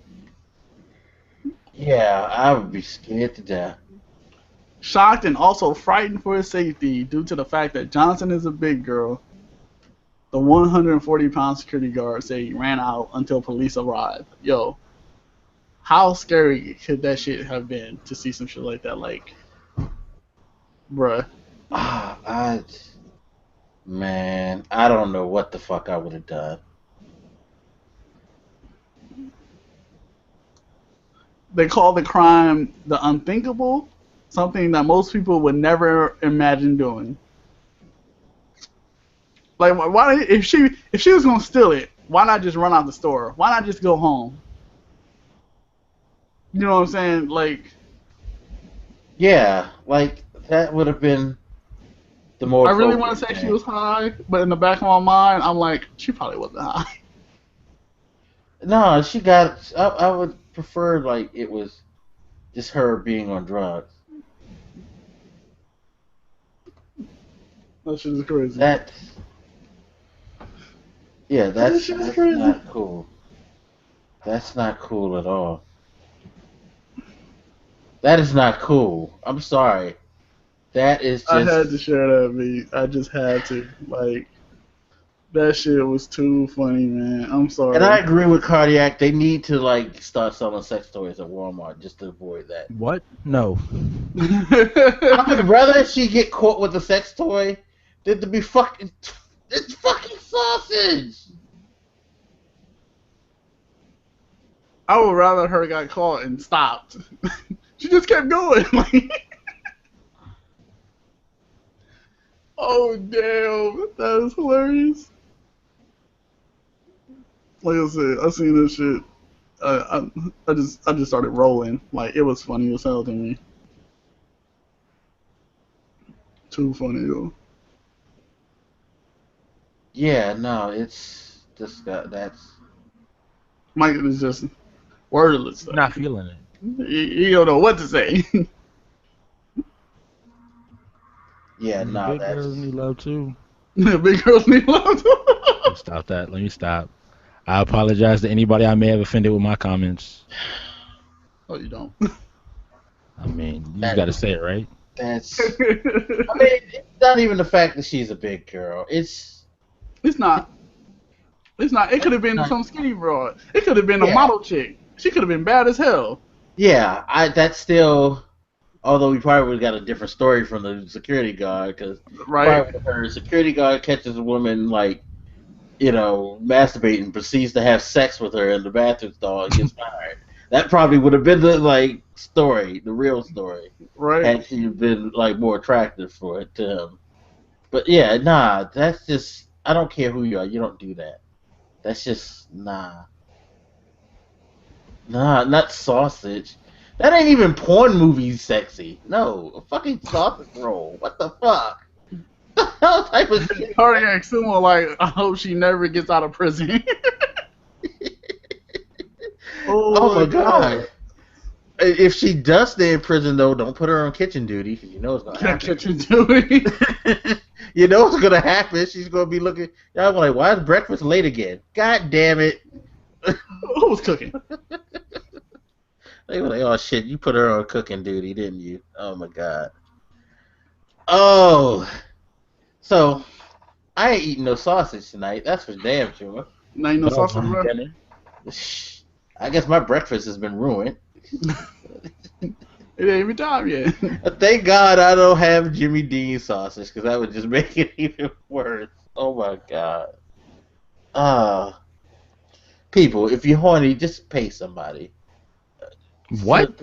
Yeah, I would be scared to death. Shocked and also frightened for his safety due to the fact that Johnson is a big girl. The 140-pound security guard said he ran out until police arrived. Yo, how scary could that shit have been to see some shit like that? Like, bruh. Ah, man, I don't know what the fuck I would have done. They call the crime the unthinkable, something that most people would never imagine doing. Like, why if she was gonna steal it, why not just run out the store? Why not just go home? You know what I'm saying? Like, Yeah, like that would have been the more I really want to appropriate say she thing. was high, but in the back of my mind, I'm like, she probably wasn't high. No, she got. I would prefer like it was just her being on drugs. That shit is crazy. That yeah, That shit is that's crazy. not cool. That's not cool at all. That is not cool. I'm sorry. That is I had to just share that beat. I just had to. Like, that shit was too funny, man. I'm and I sorry. agree with Cardiac. They need to like start selling sex toys at Walmart just to avoid that. What? No. I would rather she get caught with a sex toy than to be fucking. It's fucking sausage. I would rather her got caught and stopped. She just kept going. Like, oh damn, that is hilarious. Like I said, I seen this shit. I just started rolling. Like, it was funny as hell to me. Too funny though. Yeah, no, it's just that's. Mike is just wordless. Like, Not feeling it. he don't know what to say. Yeah, no, Big that's. girls need love too. Big girls need love. Stop that. Let me stop. I apologize to anybody I may have offended with my comments. Oh, you don't. I mean, you just got to say it, right? That's. I mean, it's not even the fact that she's a big girl. It's. It's not. It's not. It could have been some skinny broad. It could have been a Yeah. model chick. She could have been bad as hell. Yeah, that's still. Although we probably would have got a different story from the security guard, because Right. her security guard catches a woman like, masturbating, proceeds to have sex with her in the bathroom stall, and gets fired. That probably would have been the story, the real story, Right. had she been like more attractive for it to him. But yeah, nah, that's just I don't care who you are, you don't do that. That's just nah, not sausage. That ain't even porn movie sexy. No, a fucking sausage roll. What the fuck? What type of shit? Cardiac sumo, like, I hope she never gets out of prison. Oh my god. If she does stay in prison, though, don't put her on kitchen duty, because you know it's gonna happen. Kitchen duty. You know what's gonna happen. She's gonna be looking. Y'all like, why is breakfast late again? God damn it! Who was cooking? They were like, oh shit, you put her on cooking duty, didn't you? Oh my god. Oh, so I ain't eating no sausage tonight. That's for damn sure. Now you know But sausage, also, bro. dinner. I guess my breakfast has been ruined. It ain't even time yet. Thank God I don't have Jimmy Dean sausage, because that would just make it even worse. Oh my god. People, if you're horny, just pay somebody. What?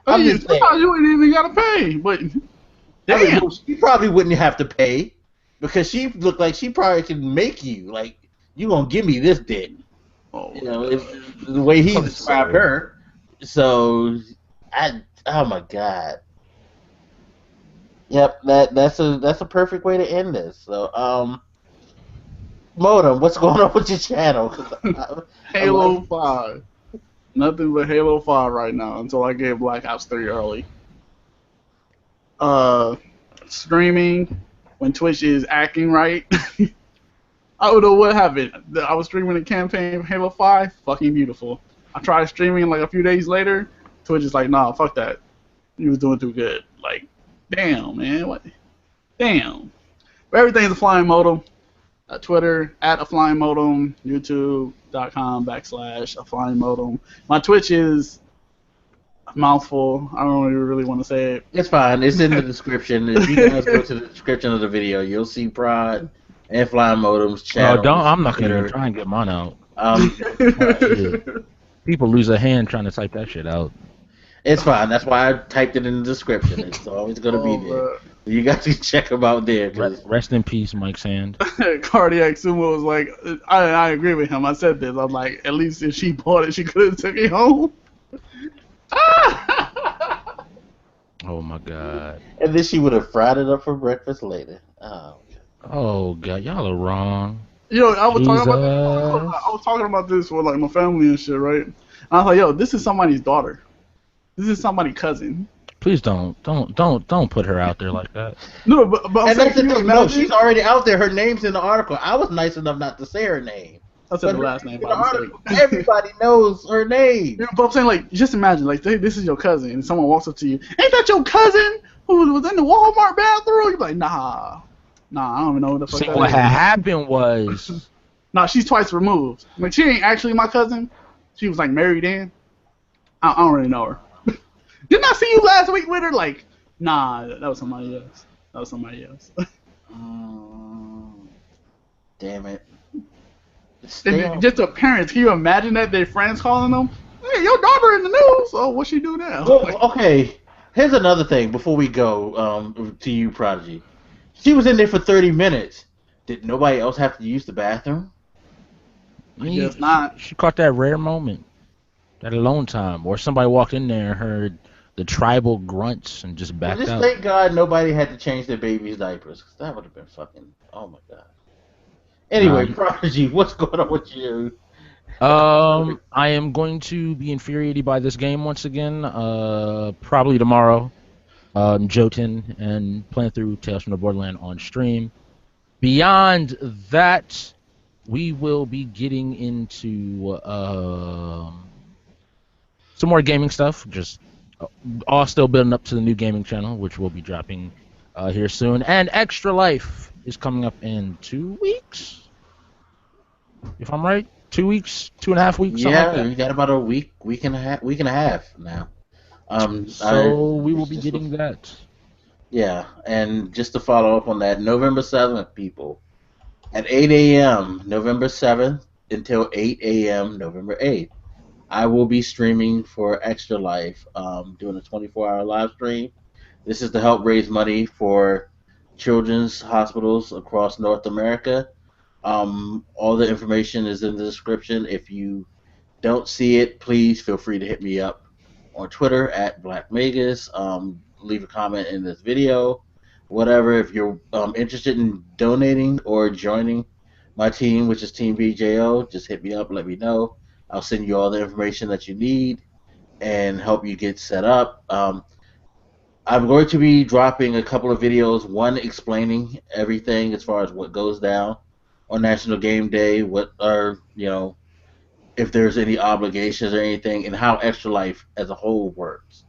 I'm just saying. Sometimes you ain't even gotta pay, but I damn. mean, she probably wouldn't have to pay, because she looked like she probably could make you. Like, you gonna give me this dick. Oh, If the way he Probably described so. her. So, oh my god. Yep, that's a perfect way to end this. So, Modem, what's going on with your channel? 'Cause Halo 5. Nothing but Halo 5 right now until I get Black Ops 3 early. Streaming when Twitch is acting right. I don't know what happened. I was streaming a campaign of Halo 5, fucking beautiful. I tried streaming like a few days later. Twitch is like, nah, fuck that. You was doing too good. Like, damn, man, what? Damn. But everything's a Flying Modem. Twitter @a Flying Modem, YouTube.com /a Flying Modem. My Twitch is mouthful. I don't really want to say it. It's fine. It's in the description. If you guys go to the description of the video, you'll see Prod and Flying Modem's Oh, channel. I'm not gonna even try and get mine out. Um, Shit. People lose a hand trying to type that shit out. it's fine. That's why I typed it in the description. It's always going to be there. Man. You guys can check them out there. 'Cause Rest in peace, Mike's hand. Cardiac Sumo was like, I agree with him. I said this. I'm like, at least if she bought it, she could have took it home. Oh my god. and then she would have fried it up for breakfast later. Oh god, y'all are wrong. Yo, I was talking about Jesus. this. I was talking about this with like my family and shit, right? And I was like, yo, this is somebody's daughter. This is somebody's cousin. Please don't put her out there like that. No, but I'm And saying, that's the can you thing. No, imagine? she's already out there. Her name's in the article. I was nice enough not to say her name. I said But the last name in the by mistake. article, everybody knows her name. Yeah, but I'm saying, like, just imagine, like, this is your cousin, and someone walks up to you, ain't that your cousin who was in the Walmart bathroom? You're like, nah, I don't even know who the fuck See, that what is. had happened was Nah, she's twice removed. Like, she ain't actually my cousin. She was, like, married in. I don't really know her. Didn't I see you last week with her? Like, nah, that was somebody else. Damn it. And just the parents, can you imagine that? Their friends calling them, hey, your daughter in the news. Oh, what she do now? Well, okay, here's another thing before we go to you, Prodigy. She was in there for 30 minutes. Did nobody else have to use the bathroom? I guess not. She caught that rare moment, that alone time, where somebody walked in there and heard the tribal grunts and just backed Just out. thank God nobody had to change their baby's diapers. 'Cause that would have been fucking, oh my God. Anyway, Prodigy, what's going on with you? I am going to be infuriated by this game once again. Probably tomorrow. Jotun and playing through Tales from the Borderland on stream. Beyond that, we will be getting into some more gaming stuff. Just all still building up to the new gaming channel, which will be dropping here soon. And Extra Life is coming up in 2 weeks. If I'm right, 2 weeks, 2.5 weeks. Yeah, like that. we got about a week and a half now. So we will be getting that. Yeah, and just to follow up on that, November 7th, people, at 8 a.m., November 7th until 8 a.m., November 8th, I will be streaming for Extra Life, doing a 24-hour live stream. This is to help raise money for children's hospitals across North America. All the information is in the description. If you don't see it, please feel free to hit me up on Twitter at Blak Magus. Leave a comment in this video, whatever. If you're interested in donating or joining my team, which is Team BJO, just hit me up, let me know. I'll send you all the information that you need and help you get set up. I'm going to be dropping a couple of videos, one explaining everything as far as what goes down on National Game Day, what are, if there's any obligations or anything, and how Extra Life as a whole works.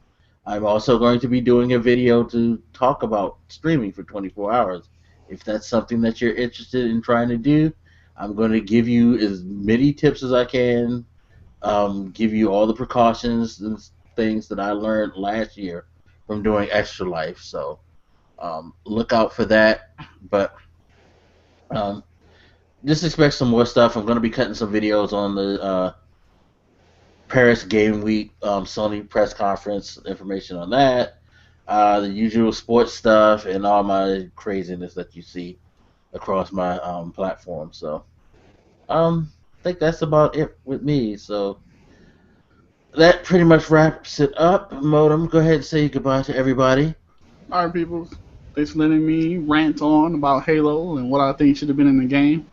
I'm also going to be doing a video to talk about streaming for 24 hours. If that's something that you're interested in trying to do, I'm going to give you as many tips as I can, give you all the precautions and things that I learned last year from doing Extra Life. So look out for that. But just expect some more stuff. I'm going to be cutting some videos on the Paris Game Week, Sony press conference, information on that, the usual sports stuff, and all my craziness that you see across my platform. So I think that's about it with me. So that pretty much wraps it up. Modem, go ahead and say goodbye to everybody. All right, people. Thanks for letting me rant on about Halo and what I think should have been in the game.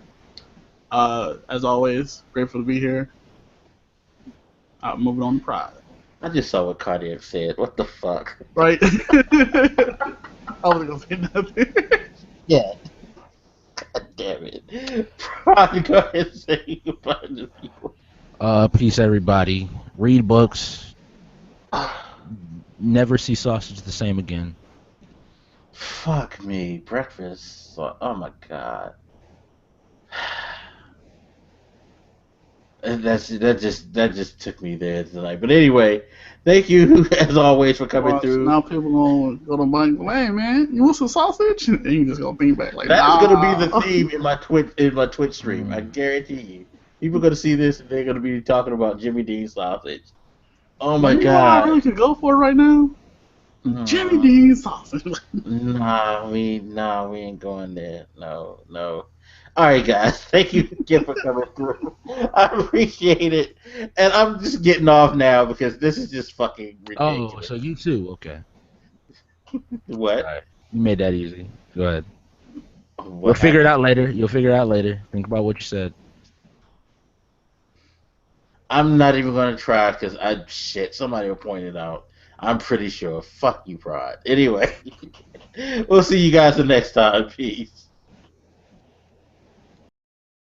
As always, grateful to be here. Moving on to Pride. I just saw what Cardiac said. What the fuck? Right? I wasn't going to say nothing. Yeah. God damn it. Probably go ahead and say goodbye to people. Peace, everybody. Read books. Never see sausage the same again. Fuck me. Breakfast. Oh my God. And that just took me there tonight. But anyway, thank you as always for coming Well, so through. now people gonna go to Mike. Hey man, you want some sausage? And you just gonna think back like, That's nah. gonna be the theme in my Twitch stream. I guarantee you. People are gonna see this and they're gonna be talking about Jimmy Dean sausage. Oh my You know what I god. really could go for right now? Jimmy Dean sausage. Nah, we ain't going there. No. All right, guys. Thank you again for coming through. I appreciate it, and I'm just getting off now because this is just fucking ridiculous. Oh, so you too? Okay. What? All right. You made that easy. Go ahead. What We'll figure it happened? out later. You'll figure it out later. Think about what you said. I'm not even gonna try because somebody will point it out. I'm pretty sure. Fuck you, Prod. Anyway, we'll see you guys the next time. Peace.